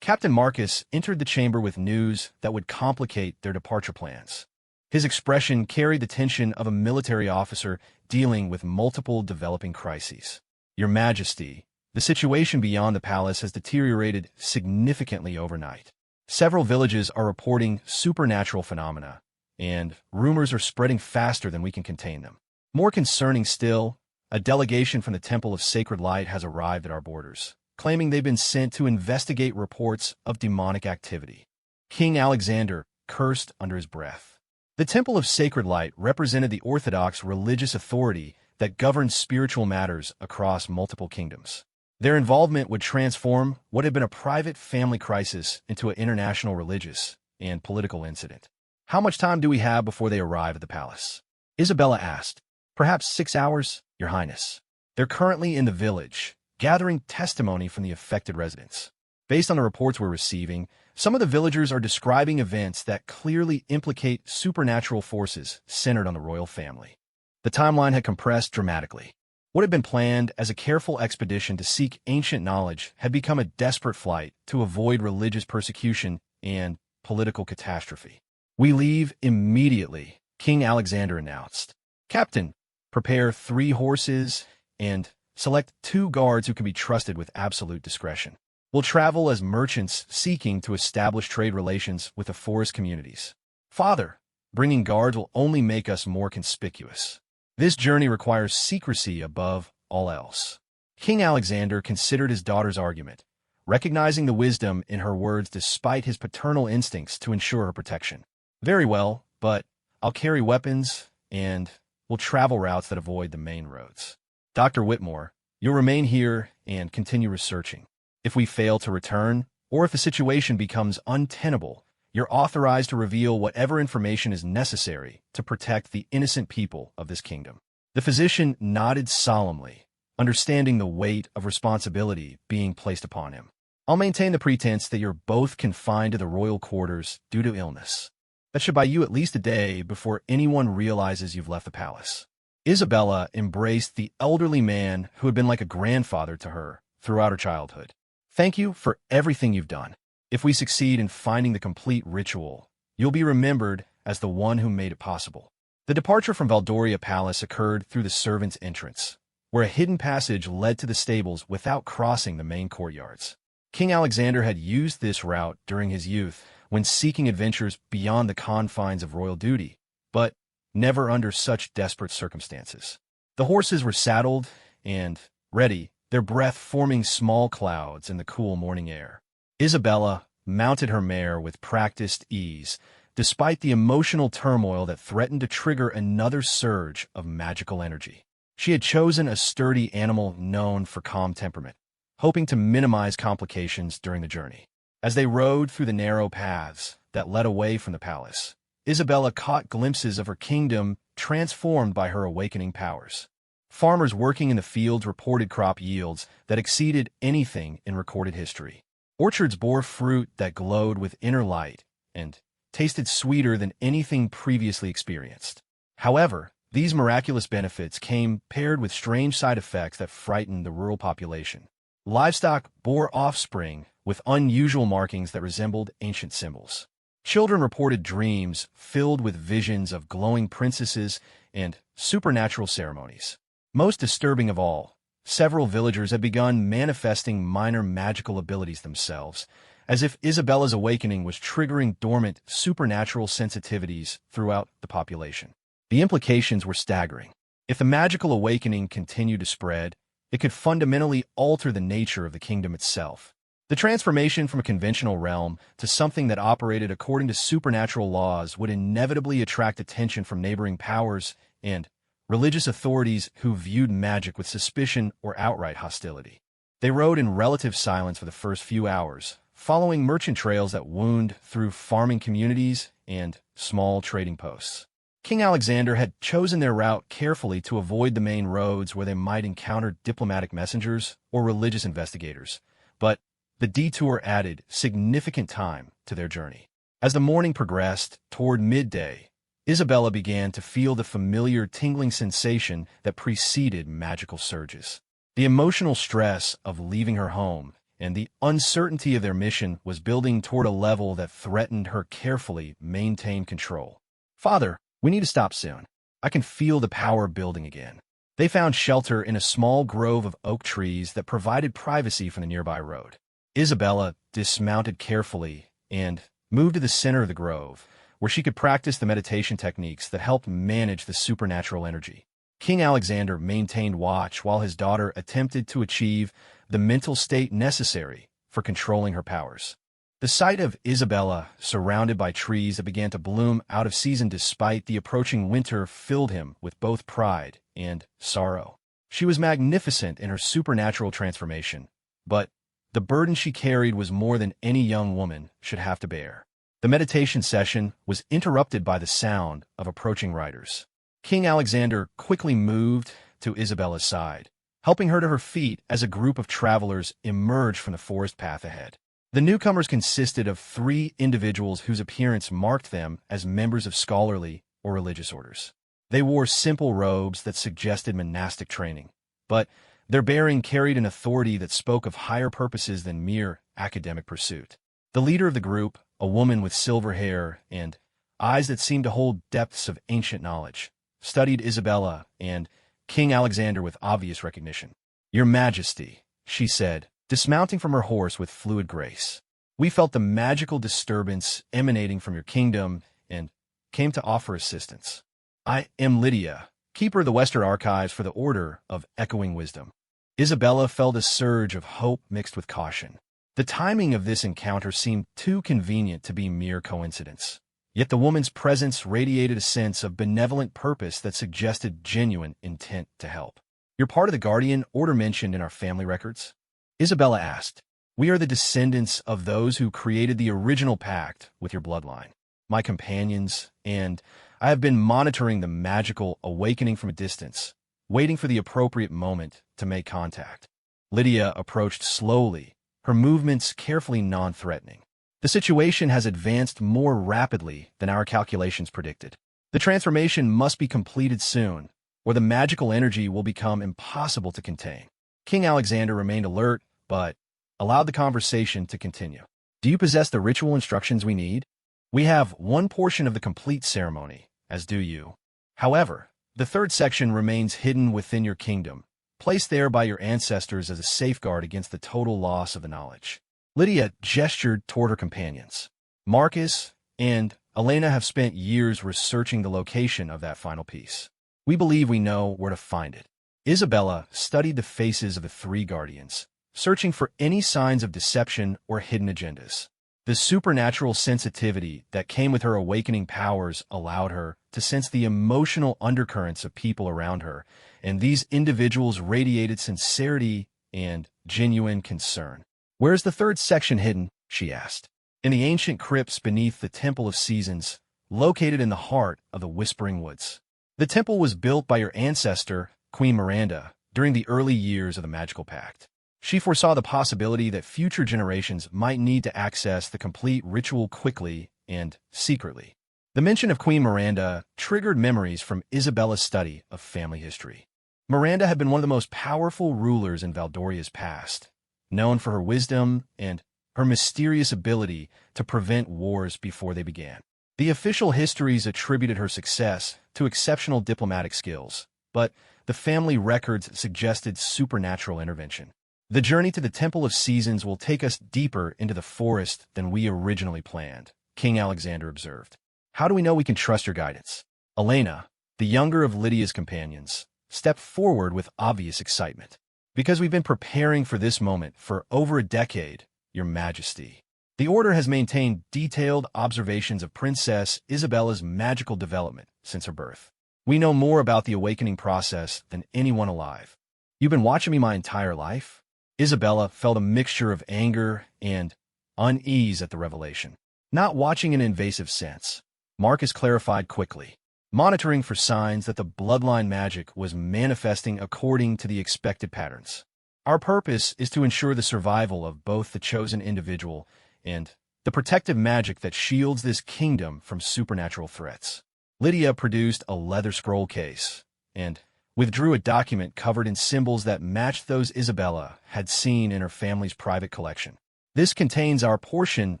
Captain Marcus entered the chamber with news that would complicate their departure plans. His expression carried the tension of a military officer dealing with multiple developing crises. Your Majesty, the situation beyond the palace has deteriorated significantly overnight. Several villages are reporting supernatural phenomena, and rumors are spreading faster than we can contain them. More concerning still, a delegation from the Temple of Sacred Light has arrived at our borders, claiming they've been sent to investigate reports of demonic activity. King Alexander cursed under his breath. The Temple of Sacred Light represented the orthodox religious authority that governs spiritual matters across multiple kingdoms. Their involvement would transform what had been a private family crisis into an international religious and political incident. "How much time do we have before they arrive at the palace?" Isabella asked. "Perhaps 6 hours, Your Highness. They're currently in the village, gathering testimony from the affected residents. Based on the reports we're receiving, some of the villagers are describing events that clearly implicate supernatural forces centered on the royal family." The timeline had compressed dramatically. What had been planned as a careful expedition to seek ancient knowledge had become a desperate flight to avoid religious persecution and political catastrophe. "We leave immediately," King Alexander announced. "Captain, prepare 3 horses and select 2 guards who can be trusted with absolute discretion. We'll travel as merchants seeking to establish trade relations with the forest communities." "Father, bringing guards will only make us more conspicuous. This journey requires secrecy above all else." King Alexander considered his daughter's argument, recognizing the wisdom in her words despite his paternal instincts to ensure her protection. "Very well, but I'll carry weapons, and we'll travel routes that avoid the main roads. Dr. Whitmore, you'll remain here and continue researching. If we fail to return, or if the situation becomes untenable, you're authorized to reveal whatever information is necessary to protect the innocent people of this kingdom." The physician nodded solemnly, understanding the weight of responsibility being placed upon him. "I'll maintain the pretense that you're both confined to the royal quarters due to illness. That should buy you at least a day before anyone realizes you've left the palace." Isabella embraced the elderly man who had been like a grandfather to her throughout her childhood. "Thank you for everything you've done. If we succeed in finding the complete ritual, you'll be remembered as the one who made it possible." The departure from Valdoria Palace occurred through the servants' entrance, where a hidden passage led to the stables without crossing the main courtyards. King Alexander had used this route during his youth when seeking adventures beyond the confines of royal duty, but never under such desperate circumstances. The horses were saddled and ready, their breath forming small clouds in the cool morning air. Isabella mounted her mare with practiced ease, despite the emotional turmoil that threatened to trigger another surge of magical energy. She had chosen a sturdy animal known for calm temperament, hoping to minimize complications during the journey. As they rode through the narrow paths that led away from the palace, Isabella caught glimpses of her kingdom transformed by her awakening powers. Farmers working in the fields reported crop yields that exceeded anything in recorded history. Orchards bore fruit that glowed with inner light and tasted sweeter than anything previously experienced. However, these miraculous benefits came paired with strange side effects that frightened the rural population. Livestock bore offspring with unusual markings that resembled ancient symbols. Children reported dreams filled with visions of glowing princesses and supernatural ceremonies. Most disturbing of all, several villagers had begun manifesting minor magical abilities themselves, as if Isabella's awakening was triggering dormant supernatural sensitivities throughout the population. The implications were staggering. If the magical awakening continued to spread, it could fundamentally alter the nature of the kingdom itself. The transformation from a conventional realm to something that operated according to supernatural laws would inevitably attract attention from neighboring powers and religious authorities who viewed magic with suspicion or outright hostility. They rode in relative silence for the first few hours, following merchant trails that wound through farming communities and small trading posts. King Alexander had chosen their route carefully to avoid the main roads where they might encounter diplomatic messengers or religious investigators, but the detour added significant time to their journey. As the morning progressed toward midday, Isabella began to feel the familiar tingling sensation that preceded magical surges. The emotional stress of leaving her home and the uncertainty of their mission was building toward a level that threatened her carefully maintained control. "Father, we need to stop soon. I can feel the power building again." They found shelter in a small grove of oak trees that provided privacy from the nearby road. Isabella dismounted carefully and moved to the center of the grove, where she could practice the meditation techniques that helped manage the supernatural energy. King Alexander maintained watch while his daughter attempted to achieve the mental state necessary for controlling her powers. The sight of Isabella surrounded by trees that began to bloom out of season despite the approaching winter filled him with both pride and sorrow. She was magnificent in her supernatural transformation, but the burden she carried was more than any young woman should have to bear. The meditation session was interrupted by the sound of approaching riders. King Alexander quickly moved to Isabella's side, helping her to her feet as a group of travelers emerged from the forest path ahead. The newcomers consisted of 3 individuals whose appearance marked them as members of scholarly or religious orders. They wore simple robes that suggested monastic training, but their bearing carried an authority that spoke of higher purposes than mere academic pursuit. The leader of the group, a woman with silver hair and eyes that seemed to hold depths of ancient knowledge, studied Isabella and King Alexander with obvious recognition. "Your Majesty," she said, dismounting from her horse with fluid grace. "We felt the magical disturbance emanating from your kingdom and came to offer assistance. I am Lydia, keeper of the Western Archives for the Order of Echoing Wisdom." Isabella felt a surge of hope mixed with caution. The timing of this encounter seemed too convenient to be mere coincidence. Yet the woman's presence radiated a sense of benevolent purpose that suggested genuine intent to help. "You're part of the Guardian Order mentioned in our family records?" Isabella asked. "We are the descendants of those who created the original pact with your bloodline, my companions, and I have been monitoring the magical awakening from a distance, waiting for the appropriate moment to make contact." Lydia approached slowly, her movements carefully non-threatening. "The situation has advanced more rapidly than our calculations predicted. The transformation must be completed soon, or the magical energy will become impossible to contain." King Alexander remained alert, but allowed the conversation to continue. "Do you possess the ritual instructions we need? We have one portion of the complete ceremony, as do you. However, the 3rd section remains hidden within your kingdom, placed there by your ancestors as a safeguard against the total loss of the knowledge." Lydia gestured toward her companions. "Marcus and Elena have spent years researching the location of that final piece. We believe we know where to find it." Isabella studied the faces of the 3 guardians, searching for any signs of deception or hidden agendas. The supernatural sensitivity that came with her awakening powers allowed her to sense the emotional undercurrents of people around her, and these individuals radiated sincerity and genuine concern. "Where is the 3rd section hidden?" she asked. "In the ancient crypts beneath the Temple of Seasons, located in the heart of the Whispering Woods. The temple was built by your ancestor, Queen Miranda, during the early years of the Magical Pact. She foresaw the possibility that future generations might need to access the complete ritual quickly and secretly." The mention of Queen Miranda triggered memories from Isabella's study of family history. Miranda had been one of the most powerful rulers in Valdoria's past, known for her wisdom and her mysterious ability to prevent wars before they began. The official histories attributed her success to exceptional diplomatic skills, but the family records suggested supernatural intervention. "The journey to the Temple of Seasons will take us deeper into the forest than we originally planned," King Alexander observed. "How do we know we can trust your guidance?" Elena, the younger of Lydia's companions, stepped forward with obvious excitement. "Because we've been preparing for this moment for over a decade, Your Majesty. The Order has maintained detailed observations of Princess Isabella's magical development since her birth. We know more about the awakening process than anyone alive." "You've been watching me my entire life?" Isabella felt a mixture of anger and unease at the revelation. "Not watching in an invasive sense," Marcus clarified quickly. "Monitoring for signs that the bloodline magic was manifesting according to the expected patterns. Our purpose is to ensure the survival of both the chosen individual and the protective magic that shields this kingdom from supernatural threats." Lydia produced a leather scroll case and withdrew a document covered in symbols that matched those Isabella had seen in her family's private collection. "This contains our portion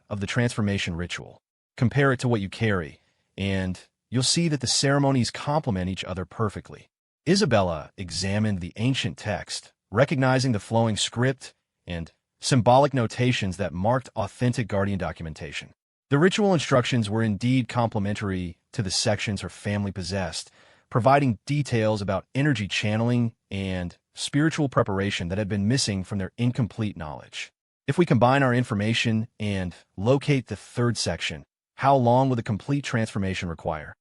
of the transformation ritual. Compare it to what you carry, and you'll see that the ceremonies complement each other perfectly." Isabella examined the ancient text, recognizing the flowing script and symbolic notations that marked authentic Guardian documentation. The ritual instructions were indeed complementary to the sections her family possessed, providing details about energy channeling and spiritual preparation that had been missing from their incomplete knowledge. "If we combine our information and locate the 3rd section, how long will the complete transformation require?"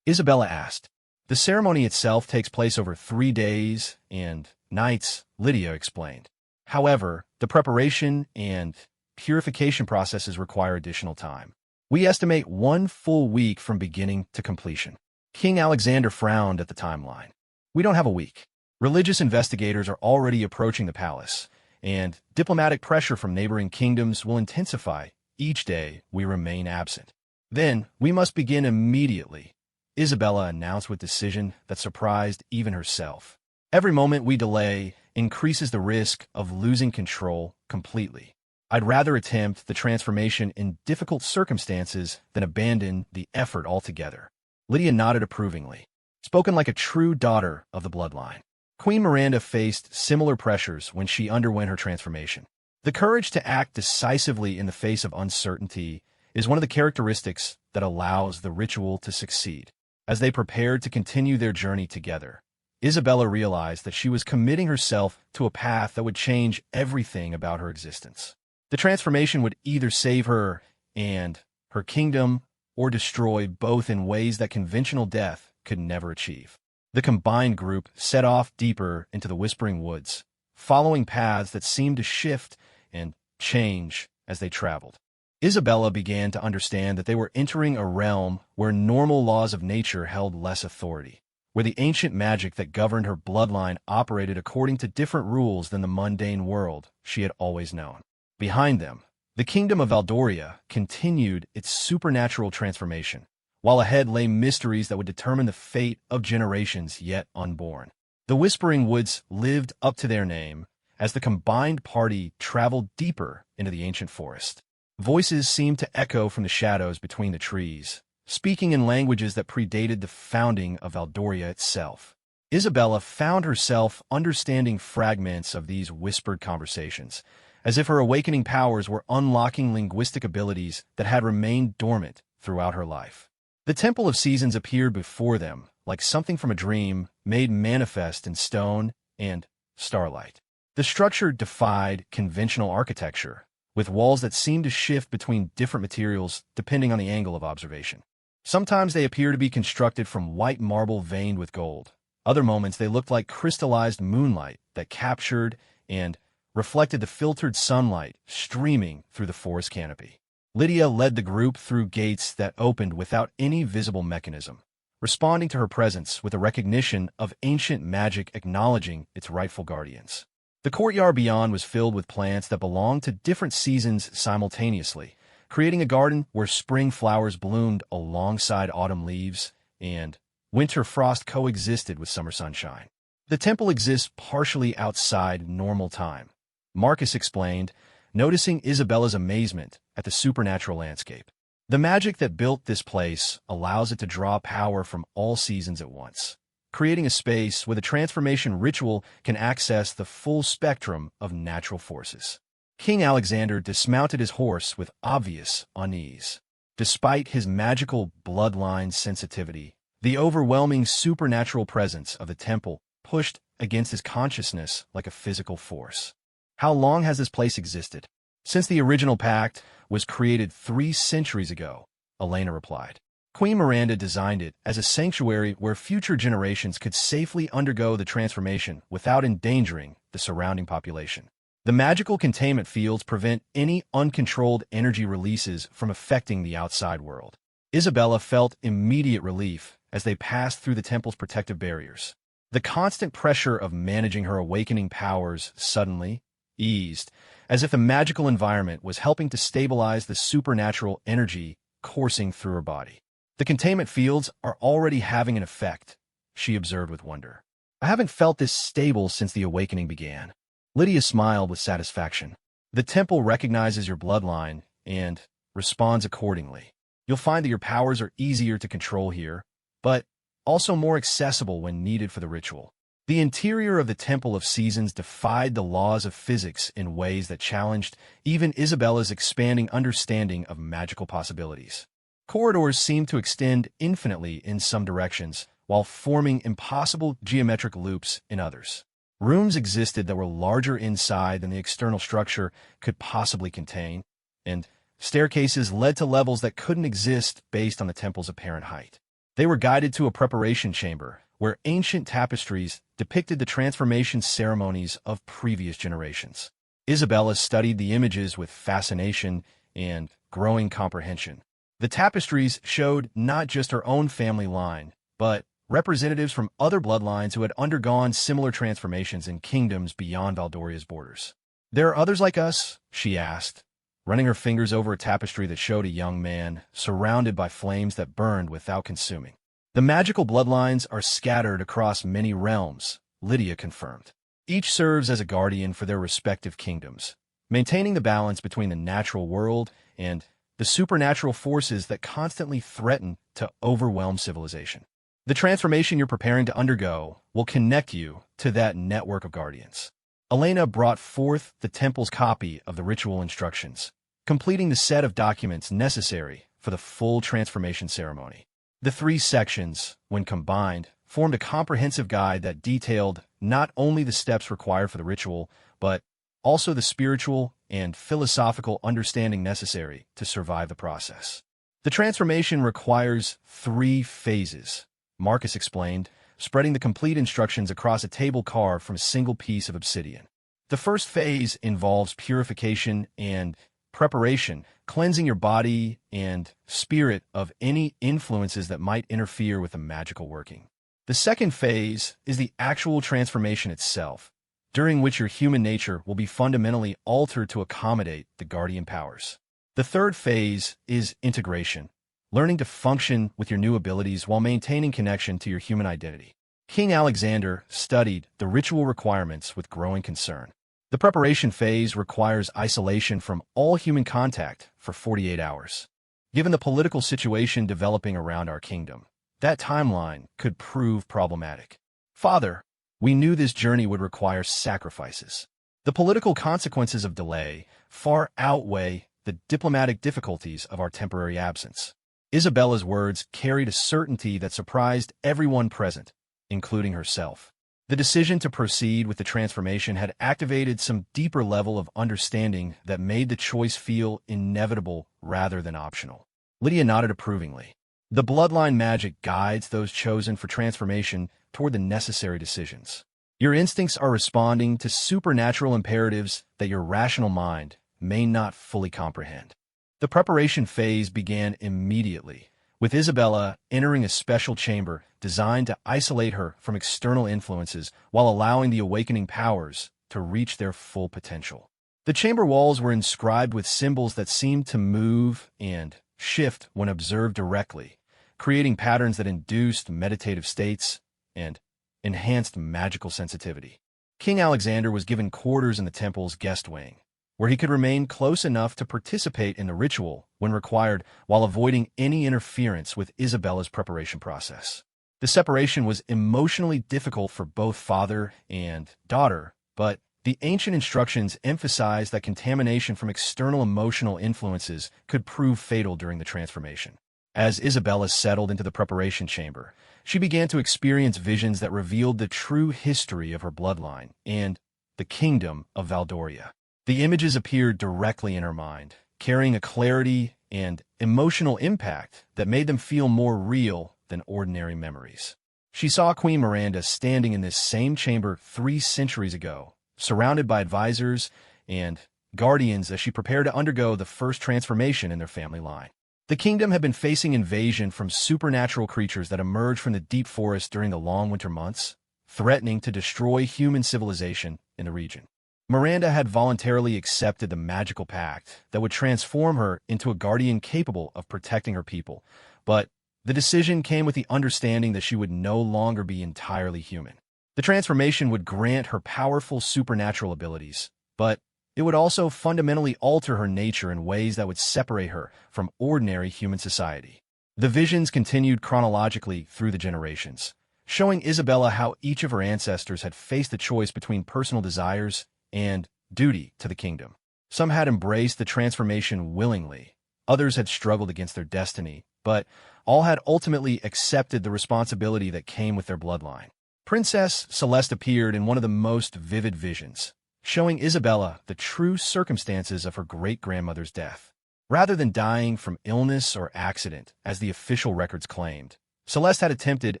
Isabella asked. The ceremony itself takes place over 3 days and nights, Lydia explained. However, the preparation and purification processes require additional time. We estimate 1 full week from beginning to completion. King Alexander frowned at the timeline. We don't have a week. Religious investigators are already approaching the palace, and diplomatic pressure from neighboring kingdoms will intensify each day we remain absent. Then, we must begin immediately, Isabella announced with decision that surprised even herself. Every moment we delay increases the risk of losing control completely. I'd rather attempt the transformation in difficult circumstances than abandon the effort altogether. Lydia nodded approvingly. Spoken like a true daughter of the bloodline. Queen Miranda faced similar pressures when she underwent her transformation. The courage to act decisively in the face of uncertainty is one of the characteristics that allows the ritual to succeed. As they prepared to continue their journey together, Isabella realized that she was committing herself to a path that would change everything about her existence. The transformation would either save her and her kingdom or destroy both in ways that conventional death could never achieve. The combined group set off deeper into the Whispering Woods, following paths that seemed to shift and change as they traveled. Isabella began to understand that they were entering a realm where normal laws of nature held less authority, where the ancient magic that governed her bloodline operated according to different rules than the mundane world she had always known. Behind them, the kingdom of Valdoria continued its supernatural transformation, while ahead lay mysteries that would determine the fate of generations yet unborn. The Whispering Woods lived up to their name as the combined party traveled deeper into the ancient forest. Voices seemed to echo from the shadows between the trees, speaking in languages that predated the founding of Valdoria itself. Isabella found herself understanding fragments of these whispered conversations, as if her awakening powers were unlocking linguistic abilities that had remained dormant throughout her life. The Temple of Seasons appeared before them, like something from a dream made manifest in stone and starlight. The structure defied conventional architecture, with walls that seemed to shift between different materials depending on the angle of observation. Sometimes they appeared to be constructed from white marble veined with gold. Other moments they looked like crystallized moonlight that captured and reflected the filtered sunlight streaming through the forest canopy. Lydia led the group through gates that opened without any visible mechanism, responding to her presence with a recognition of ancient magic acknowledging its rightful guardians. The courtyard beyond was filled with plants that belonged to different seasons simultaneously, creating a garden where spring flowers bloomed alongside autumn leaves and winter frost coexisted with summer sunshine. The temple exists partially outside normal time, Marcus explained, noticing Isabella's amazement at the supernatural landscape. The magic that built this place allows it to draw power from all seasons at once, creating a space where the transformation ritual can access the full spectrum of natural forces. King Alexander dismounted his horse with obvious unease. Despite his magical bloodline sensitivity, the overwhelming supernatural presence of the temple pushed against his consciousness like a physical force. How long has this place existed? Since the original pact was created 3 centuries ago, Elena replied. Queen Miranda designed it as a sanctuary where future generations could safely undergo the transformation without endangering the surrounding population. The magical containment fields prevent any uncontrolled energy releases from affecting the outside world. Isabella felt immediate relief as they passed through the temple's protective barriers. The constant pressure of managing her awakening powers suddenly eased, as if the magical environment was helping to stabilize the supernatural energy coursing through her body. The containment fields are already having an effect, she observed with wonder. I haven't felt this stable since the awakening began. Lydia smiled with satisfaction. The temple recognizes your bloodline and responds accordingly. You'll find that your powers are easier to control here, but also more accessible when needed for the ritual. The interior of the Temple of Seasons defied the laws of physics in ways that challenged even Isabella's expanding understanding of magical possibilities. Corridors seemed to extend infinitely in some directions, while forming impossible geometric loops in others. Rooms existed that were larger inside than the external structure could possibly contain, and staircases led to levels that couldn't exist based on the temple's apparent height. They were guided to a preparation chamber, where ancient tapestries depicted the transformation ceremonies of previous generations. Isabella studied the images with fascination and growing comprehension. The tapestries showed not just her own family line, but representatives from other bloodlines who had undergone similar transformations in kingdoms beyond Valdoria's borders. "There are others like us?" she asked, running her fingers over a tapestry that showed a young man surrounded by flames that burned without consuming. "The magical bloodlines are scattered across many realms," Lydia confirmed. "Each serves as a guardian for their respective kingdoms, maintaining the balance between the natural world and the supernatural forces that constantly threaten to overwhelm civilization. The transformation you're preparing to undergo will connect you to that network of guardians." Elena brought forth the temple's copy of the ritual instructions, completing the set of documents necessary for the full transformation ceremony. The three sections, when combined, formed a comprehensive guide that detailed not only the steps required for the ritual, but also the spiritual and philosophical understanding necessary to survive the process. "The transformation requires 3 phases, Marcus explained, spreading the complete instructions across a table carved from a single piece of obsidian. "The first phase involves purification and preparation, cleansing your body and spirit of any influences that might interfere with the magical working. "The second phase is the actual transformation itself, during which your human nature will be fundamentally altered to accommodate the guardian powers. "The third phase is integration, learning to function with your new abilities while maintaining connection to your human identity." King Alexander studied the ritual requirements with growing concern. "The preparation phase requires isolation from all human contact for 48 hours. Given the political situation developing around our kingdom, that timeline could prove problematic. Father, we knew this journey would require sacrifices. The political consequences of delay far outweigh the diplomatic difficulties of our temporary absence." Isabella's words carried a certainty that surprised everyone present, including herself. The decision to proceed with the transformation had activated some deeper level of understanding that made the choice feel inevitable rather than optional. Lydia nodded approvingly. "The bloodline magic guides those chosen for transformation toward the necessary decisions. Your instincts are responding to supernatural imperatives that your rational mind may not fully comprehend." The preparation phase began immediately, with Isabella entering a special chamber designed to isolate her from external influences while allowing the awakening powers to reach their full potential. The chamber walls were inscribed with symbols that seemed to move and shift when observed directly, creating patterns that induced meditative states and enhanced magical sensitivity. King Alexander was given quarters in the temple's guest wing, where he could remain close enough to participate in the ritual when required while avoiding any interference with Isabella's preparation process. The separation was emotionally difficult for both father and daughter, but the ancient instructions emphasized that contamination from external emotional influences could prove fatal during the transformation. As Isabella settled into the preparation chamber, she began to experience visions that revealed the true history of her bloodline and the kingdom of Valdoria. The images appeared directly in her mind, carrying a clarity and emotional impact that made them feel more real than ordinary memories. She saw Queen Miranda standing in this same chamber 3 centuries ago, surrounded by advisors and guardians as she prepared to undergo the first transformation in their family line. The kingdom had been facing invasion from supernatural creatures that emerged from the deep forest during the long winter months, threatening to destroy human civilization in the region. Miranda had voluntarily accepted the magical pact that would transform her into a guardian capable of protecting her people, but the decision came with the understanding that she would no longer be entirely human. The transformation would grant her powerful supernatural abilities, but it would also fundamentally alter her nature in ways that would separate her from ordinary human society. The visions continued chronologically through the generations, showing Isabella how each of her ancestors had faced the choice between personal desires and duty to the kingdom. Some had embraced the transformation willingly, others had struggled against their destiny, but all had ultimately accepted the responsibility that came with their bloodline. Princess Celeste appeared in one of the most vivid visions, showing Isabella the true circumstances of her great-grandmother's death. Rather than dying from illness or accident, as the official records claimed, Celeste had attempted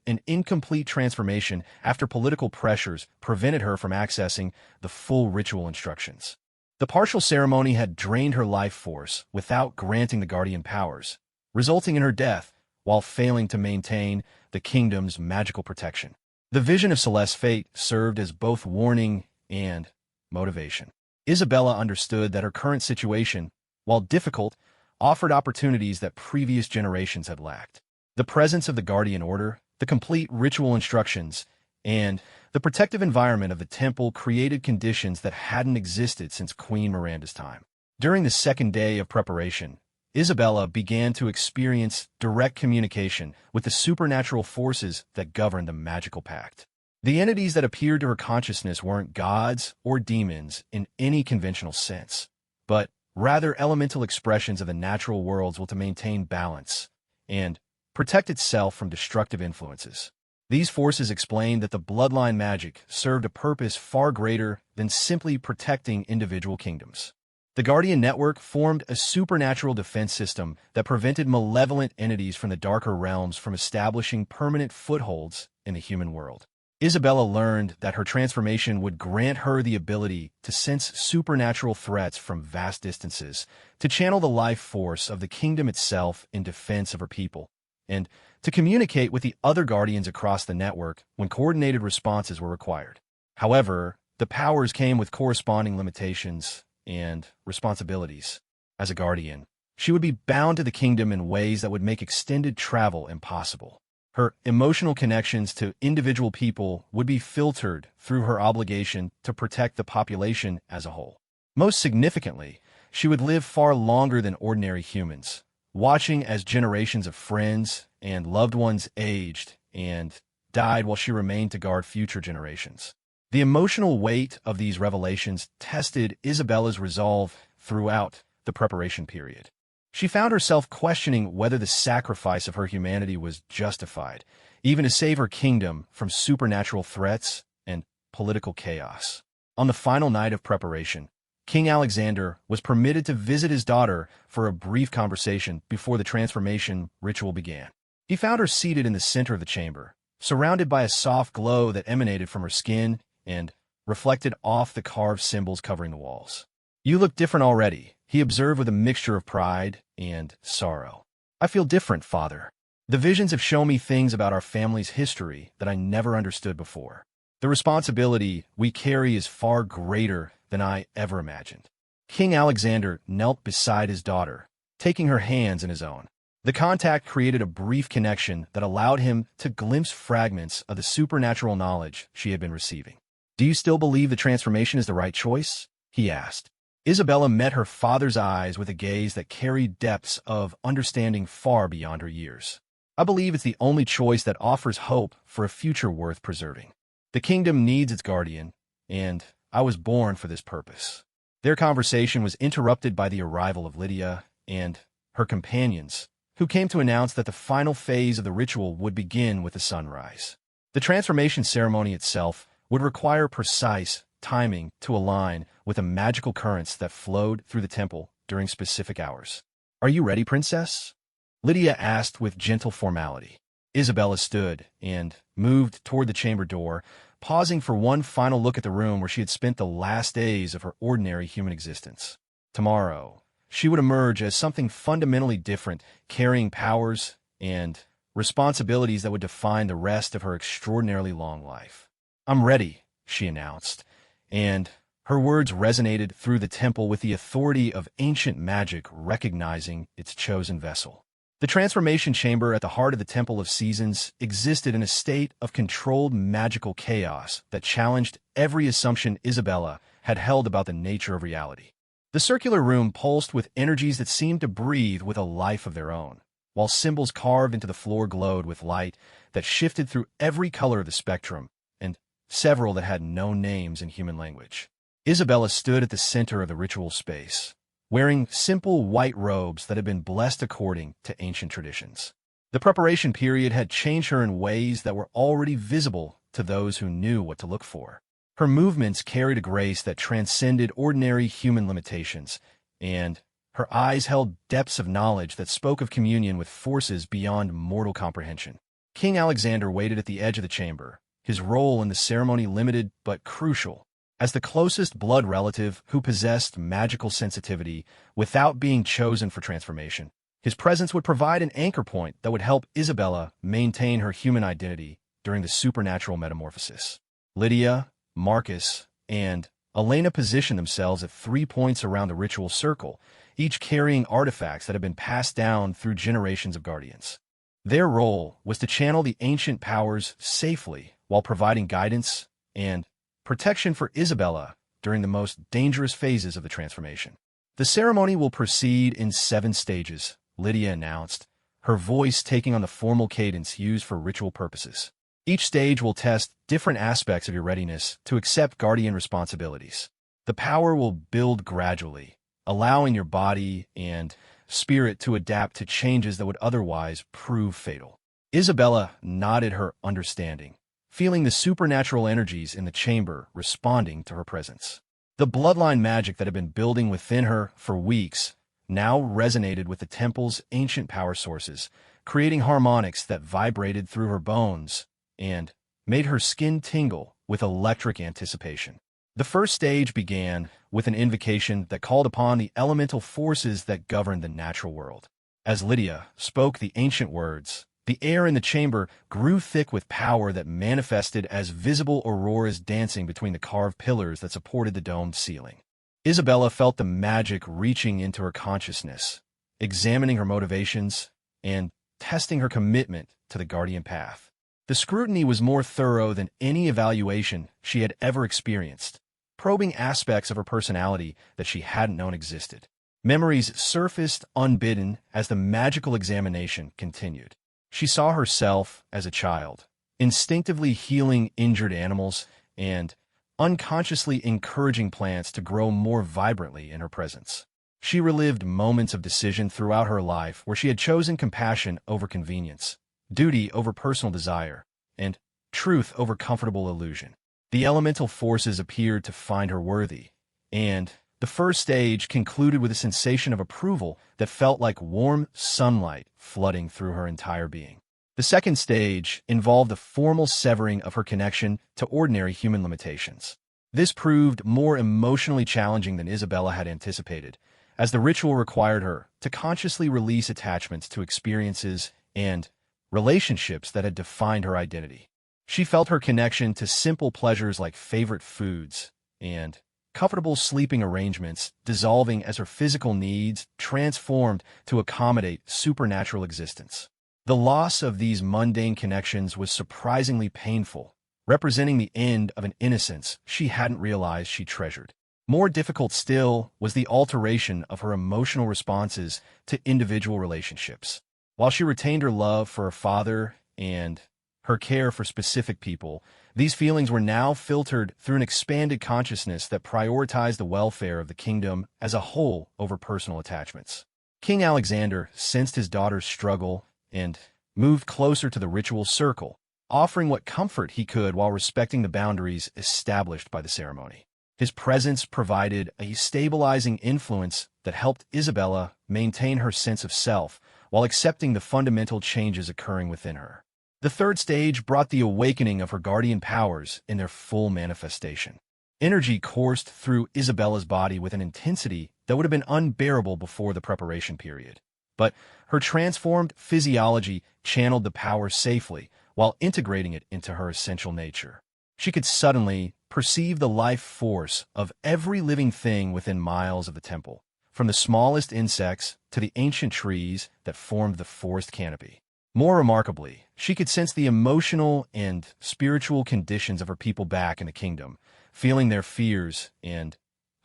an incomplete transformation after political pressures prevented her from accessing the full ritual instructions. The partial ceremony had drained her life force without granting the guardian powers, resulting in her death while failing to maintain the kingdom's magical protection. The vision of Celeste's fate served as both warning and motivation. Isabella understood that her current situation, while difficult, offered opportunities that previous generations had lacked. The presence of the Guardian Order, the complete ritual instructions, and the protective environment of the temple created conditions that hadn't existed since Queen Miranda's time. During the second day of preparation, Isabella began to experience direct communication with the supernatural forces that governed the magical pact. The entities that appeared to her consciousness weren't gods or demons in any conventional sense, but rather elemental expressions of the natural worlds will to maintain balance and protect itself from destructive influences. These forces explained that the bloodline magic served a purpose far greater than simply protecting individual kingdoms. The Guardian Network formed a supernatural defense system that prevented malevolent entities from the darker realms from establishing permanent footholds in the human world. Isabella learned that her transformation would grant her the ability to sense supernatural threats from vast distances, to channel the life force of the kingdom itself in defense of her people, and to communicate with the other guardians across the network when coordinated responses were required. However, the powers came with corresponding limitations and responsibilities. As a guardian, she would be bound to the kingdom in ways that would make extended travel impossible. Her emotional connections to individual people would be filtered through her obligation to protect the population as a whole. Most significantly, she would live far longer than ordinary humans, watching as generations of friends and loved ones aged and died while she remained to guard future generations. The emotional weight of these revelations tested Isabella's resolve throughout the preparation period. She found herself questioning whether the sacrifice of her humanity was justified, even to save her kingdom from supernatural threats and political chaos. On the final night of preparation, King Alexander was permitted to visit his daughter for a brief conversation before the transformation ritual began. He found her seated in the center of the chamber, surrounded by a soft glow that emanated from her skin and reflected off the carved symbols covering the walls. "You look different already," he observed with a mixture of pride and sorrow. "I feel different, Father. The visions have shown me things about our family's history that I never understood before. The responsibility we carry is far greater than I ever imagined." King Alexander knelt beside his daughter, taking her hands in his own. The contact created a brief connection that allowed him to glimpse fragments of the supernatural knowledge she had been receiving. "Do you still believe the transformation is the right choice?" he asked. Isabella met her father's eyes with a gaze that carried depths of understanding far beyond her years. "I believe it's the only choice that offers hope for a future worth preserving. The kingdom needs its guardian, and I was born for this purpose." Their conversation was interrupted by the arrival of Lydia and her companions, who came to announce that the final phase of the ritual would begin with the sunrise. The transformation ceremony itself would require precise timing to align with the magical currents that flowed through the temple during specific hours. "Are you ready, Princess?" Lydia asked with gentle formality. Isabella stood and moved toward the chamber door, pausing for one final look at the room where she had spent the last days of her ordinary human existence. Tomorrow, she would emerge as something fundamentally different, carrying powers and responsibilities that would define the rest of her extraordinarily long life. "I'm ready," she announced, and her words resonated through the temple with the authority of ancient magic recognizing its chosen vessel. The transformation chamber at the heart of the Temple of Seasons existed in a state of controlled magical chaos that challenged every assumption Isabella had held about the nature of reality. The circular room pulsed with energies that seemed to breathe with a life of their own, while symbols carved into the floor glowed with light that shifted through every color of the spectrum, and several that had no names in human language. Isabella stood at the center of the ritual space, wearing simple white robes that had been blessed according to ancient traditions. The preparation period had changed her in ways that were already visible to those who knew what to look for. Her movements carried a grace that transcended ordinary human limitations, and her eyes held depths of knowledge that spoke of communion with forces beyond mortal comprehension. King Alexander waited at the edge of the chamber, his role in the ceremony limited but crucial. As the closest blood relative who possessed magical sensitivity without being chosen for transformation, his presence would provide an anchor point that would help Isabella maintain her human identity during the supernatural metamorphosis. Lydia, Marcus, and Elena positioned themselves at 3 points around the ritual circle, each carrying artifacts that had been passed down through generations of guardians. Their role was to channel the ancient powers safely while providing guidance and protection for Isabella during the most dangerous phases of the transformation. The ceremony will proceed in 7 stages, Lydia announced, her voice taking on the formal cadence used for ritual purposes. Each stage will test different aspects of your readiness to accept guardian responsibilities. The power will build gradually, allowing your body and spirit to adapt to changes that would otherwise prove fatal. Isabella nodded her understanding, feeling the supernatural energies in the chamber responding to her presence. The bloodline magic that had been building within her for weeks now resonated with the temple's ancient power sources, creating harmonics that vibrated through her bones and made her skin tingle with electric anticipation. The first stage began with an invocation that called upon the elemental forces that govern the natural world. As Lydia spoke the ancient words, the air in the chamber grew thick with power that manifested as visible auroras dancing between the carved pillars that supported the domed ceiling. Isabella felt the magic reaching into her consciousness, examining her motivations and testing her commitment to the guardian path. The scrutiny was more thorough than any evaluation she had ever experienced, probing aspects of her personality that she hadn't known existed. Memories surfaced unbidden as the magical examination continued. She saw herself as a child, instinctively healing injured animals and unconsciously encouraging plants to grow more vibrantly in her presence. She relived moments of decision throughout her life where she had chosen compassion over convenience, duty over personal desire, and truth over comfortable illusion. The elemental forces appeared to find her worthy, and the first stage concluded with a sensation of approval that felt like warm sunlight flooding through her entire being. The second stage involved the formal severing of her connection to ordinary human limitations. This proved more emotionally challenging than Isabella had anticipated, as the ritual required her to consciously release attachments to experiences and relationships that had defined her identity. She felt her connection to simple pleasures like favorite foods and comfortable sleeping arrangements dissolving as her physical needs transformed to accommodate supernatural existence. The loss of these mundane connections was surprisingly painful, representing the end of an innocence she hadn't realized she treasured. More difficult still was the alteration of her emotional responses to individual relationships. While she retained her love for her father and her care for specific people, these feelings were now filtered through an expanded consciousness that prioritized the welfare of the kingdom as a whole over personal attachments. King Alexander sensed his daughter's struggle and moved closer to the ritual circle, offering what comfort he could while respecting the boundaries established by the ceremony. His presence provided a stabilizing influence that helped Isabella maintain her sense of self while accepting the fundamental changes occurring within her. The third stage brought the awakening of her guardian powers in their full manifestation. Energy coursed through Isabella's body with an intensity that would have been unbearable before the preparation period. But her transformed physiology channeled the power safely while integrating it into her essential nature. She could suddenly perceive the life force of every living thing within miles of the temple, from the smallest insects to the ancient trees that formed the forest canopy. More remarkably, she could sense the emotional and spiritual conditions of her people back in the kingdom, feeling their fears and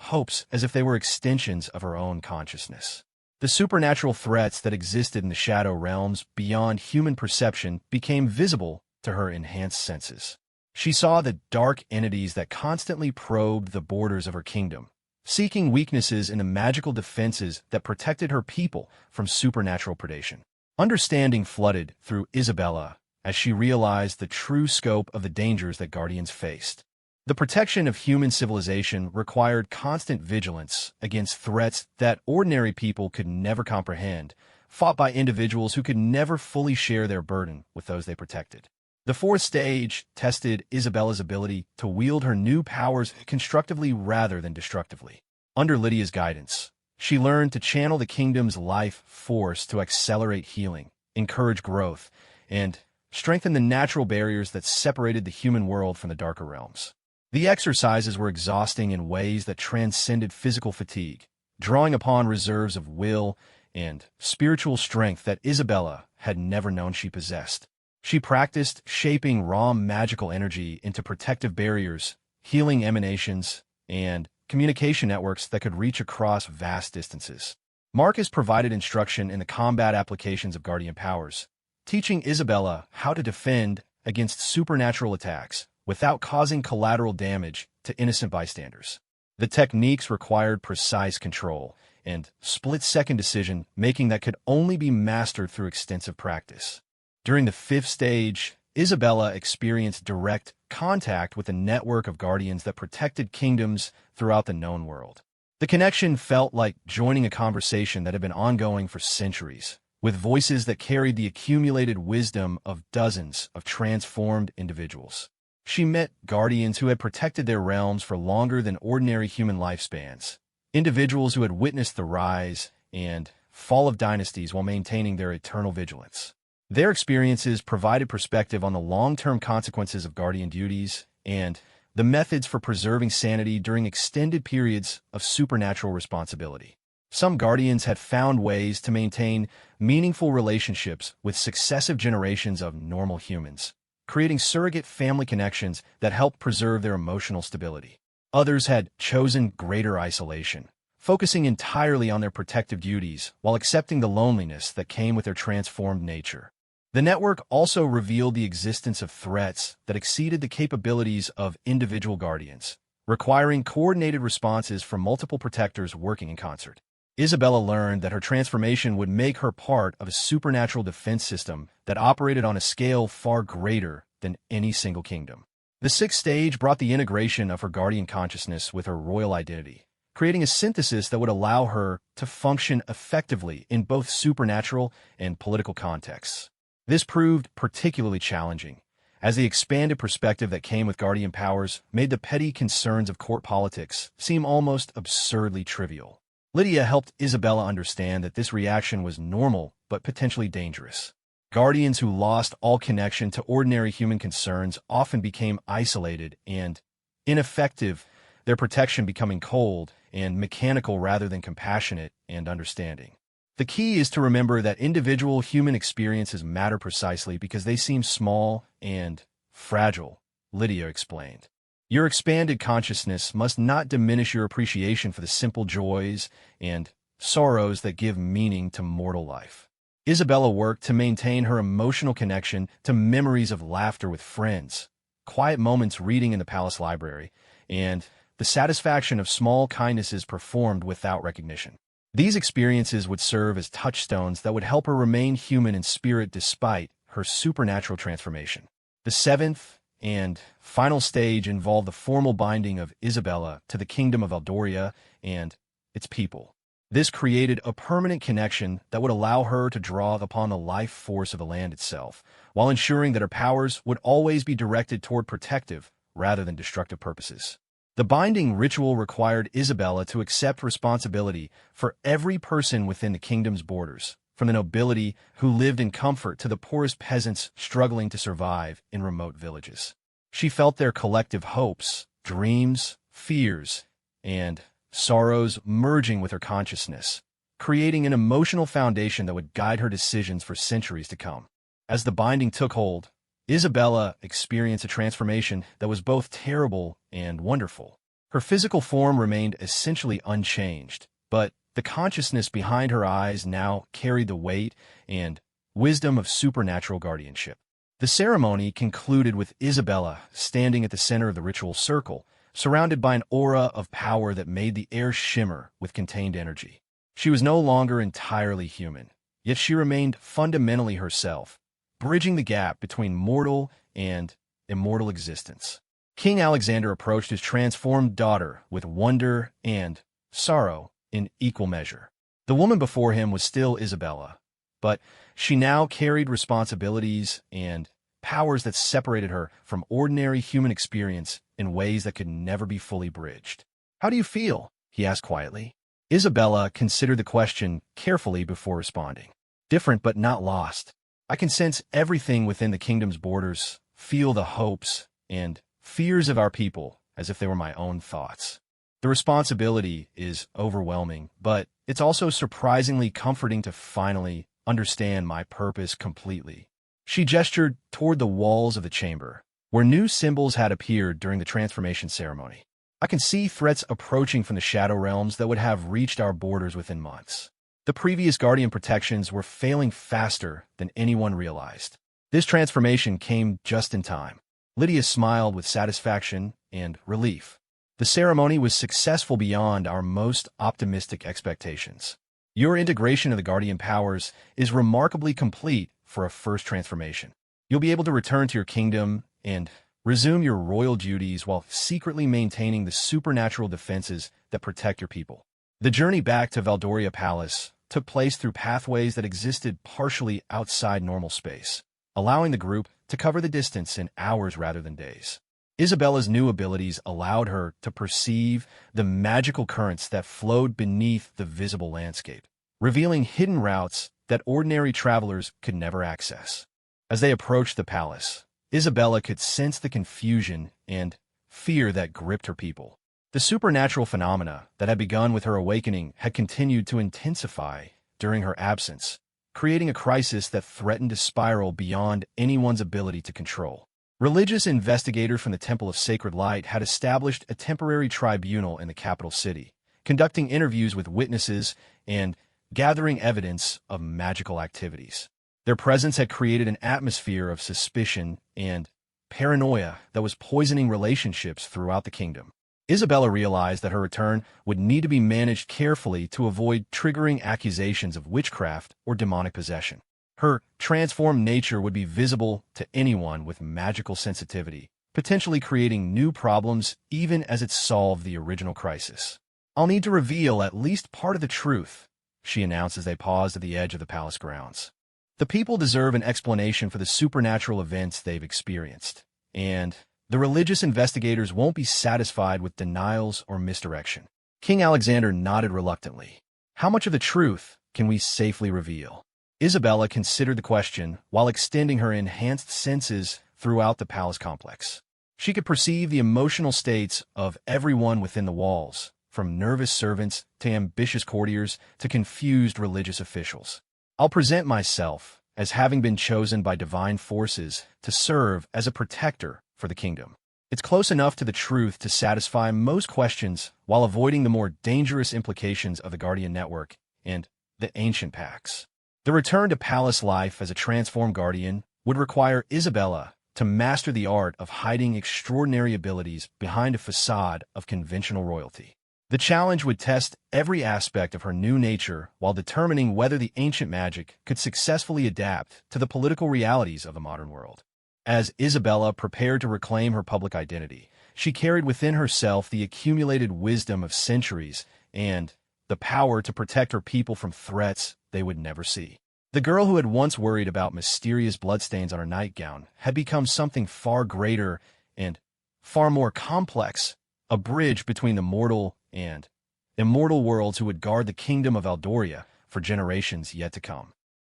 hopes as if they were extensions of her own consciousness. The supernatural threats that existed in the shadow realms beyond human perception became visible to her enhanced senses. She saw the dark entities that constantly probed the borders of her kingdom, seeking weaknesses in the magical defenses that protected her people from supernatural predation. Understanding flooded through Isabella as she realized the true scope of the dangers that guardians faced. The protection of human civilization required constant vigilance against threats that ordinary people could never comprehend, fought by individuals who could never fully share their burden with those they protected. The fourth stage tested Isabella's ability to wield her new powers constructively rather than destructively. Under Lydia's guidance, she learned to channel the kingdom's life force to accelerate healing, encourage growth, and strengthen the natural barriers that separated the human world from the darker realms. The exercises were exhausting in ways that transcended physical fatigue, drawing upon reserves of will and spiritual strength that Isabella had never known she possessed. She practiced shaping raw magical energy into protective barriers, healing emanations, and communication networks that could reach across vast distances. Marcus provided instruction in the combat applications of guardian powers, teaching Isabella how to defend against supernatural attacks without causing collateral damage to innocent bystanders. The techniques required precise control and split-second decision-making that could only be mastered through extensive practice. During the fifth stage, Isabella experienced direct contact with a network of guardians that protected kingdoms throughout the known world. The connection felt like joining a conversation that had been ongoing for centuries, with voices that carried the accumulated wisdom of dozens of transformed individuals. She met guardians who had protected their realms for longer than ordinary human lifespans, individuals who had witnessed the rise and fall of dynasties while maintaining their eternal vigilance. Their experiences provided perspective on the long-term consequences of guardian duties and the methods for preserving sanity during extended periods of supernatural responsibility. Some guardians had found ways to maintain meaningful relationships with successive generations of normal humans, creating surrogate family connections that helped preserve their emotional stability. Others had chosen greater isolation, focusing entirely on their protective duties while accepting the loneliness that came with their transformed nature. The network also revealed the existence of threats that exceeded the capabilities of individual guardians, requiring coordinated responses from multiple protectors working in concert. Isabella learned that her transformation would make her part of a supernatural defense system that operated on a scale far greater than any single kingdom. The sixth stage brought the integration of her guardian consciousness with her royal identity, creating a synthesis that would allow her to function effectively in both supernatural and political contexts. This proved particularly challenging, as the expanded perspective that came with guardian powers made the petty concerns of court politics seem almost absurdly trivial. Lydia helped Isabella understand that this reaction was normal but potentially dangerous. Guardians who lost all connection to ordinary human concerns often became isolated and ineffective, their protection becoming cold and mechanical rather than compassionate and understanding. The key is to remember that individual human experiences matter precisely because they seem small and fragile, Lydia explained. Your expanded consciousness must not diminish your appreciation for the simple joys and sorrows that give meaning to mortal life. Isabella worked to maintain her emotional connection to memories of laughter with friends, quiet moments reading in the palace library, and the satisfaction of small kindnesses performed without recognition. These experiences would serve as touchstones that would help her remain human in spirit despite her supernatural transformation. The seventh and final stage involved the formal binding of Isabella to the kingdom of Eldoria and its people. This created a permanent connection that would allow her to draw upon the life force of the land itself, while ensuring that her powers would always be directed toward protective rather than destructive purposes. The binding ritual required Isabella to accept responsibility for every person within the kingdom's borders, from the nobility who lived in comfort to the poorest peasants struggling to survive in remote villages. She felt their collective hopes, dreams, fears, and sorrows merging with her consciousness, creating an emotional foundation that would guide her decisions for centuries to come. As the binding took hold, Isabella experienced a transformation that was both terrible and wonderful. Her physical form remained essentially unchanged, but the consciousness behind her eyes now carried the weight and wisdom of supernatural guardianship. The ceremony concluded with Isabella standing at the center of the ritual circle, surrounded by an aura of power that made the air shimmer with contained energy. She was no longer entirely human, yet she remained fundamentally herself, bridging the gap between mortal and immortal existence. King Alexander approached his transformed daughter with wonder and sorrow in equal measure. The woman before him was still Isabella, but she now carried responsibilities and powers that separated her from ordinary human experience in ways that could never be fully bridged. "How do you feel?" he asked quietly. Isabella considered the question carefully before responding. "Different but not lost. I can sense everything within the kingdom's borders, feel the hopes and fears of our people as if they were my own thoughts. The responsibility is overwhelming, but it's also surprisingly comforting to finally understand my purpose completely." She gestured toward the walls of the chamber, where new symbols had appeared during the transformation ceremony. "I can see threats approaching from the shadow realms that would have reached our borders within months. The previous guardian protections were failing faster than anyone realized. This transformation came just in time." Lydia smiled with satisfaction and relief. "The ceremony was successful beyond our most optimistic expectations. Your integration of the guardian powers is remarkably complete for a first transformation. You'll be able to return to your kingdom and resume your royal duties while secretly maintaining the supernatural defenses that protect your people." The journey back to Valdoria Palace took place through pathways that existed partially outside normal space, allowing the group to cover the distance in hours rather than days. Isabella's new abilities allowed her to perceive the magical currents that flowed beneath the visible landscape, revealing hidden routes that ordinary travelers could never access. As they approached the palace, Isabella could sense the confusion and fear that gripped her people. The supernatural phenomena that had begun with her awakening had continued to intensify during her absence, creating a crisis that threatened to spiral beyond anyone's ability to control. Religious investigators from the Temple of Sacred Light had established a temporary tribunal in the capital city, conducting interviews with witnesses and gathering evidence of magical activities. Their presence had created an atmosphere of suspicion and paranoia that was poisoning relationships throughout the kingdom. Isabella realized that her return would need to be managed carefully to avoid triggering accusations of witchcraft or demonic possession. Her transformed nature would be visible to anyone with magical sensitivity, potentially creating new problems even as it solved the original crisis. "I'll need to reveal at least part of the truth," she announced as they paused at the edge of the palace grounds. "The people deserve an explanation for the supernatural events they've experienced, and the religious investigators won't be satisfied with denials or misdirection." King Alexander nodded reluctantly. "How much of the truth can we safely reveal?" Isabella considered the question while extending her enhanced senses throughout the palace complex. She could perceive the emotional states of everyone within the walls, from nervous servants to ambitious courtiers to confused religious officials. "I'll present myself as having been chosen by divine forces to serve as a protector for the kingdom. It's close enough to the truth to satisfy most questions while avoiding the more dangerous implications of the Guardian Network and the ancient pacts." The return to palace life as a transformed guardian would require Isabella to master the art of hiding extraordinary abilities behind a facade of conventional royalty. The challenge would test every aspect of her new nature while determining whether the ancient magic could successfully adapt to the political realities of the modern world. As Isabella prepared to reclaim her public identity, she carried within herself the accumulated wisdom of centuries and the power to protect her people from threats they would never see. The girl who had once worried about mysterious bloodstains on her nightgown had become something far greater and far more complex, a bridge between the mortal and immortal worlds who would guard the kingdom of Valdoria for generations yet to come.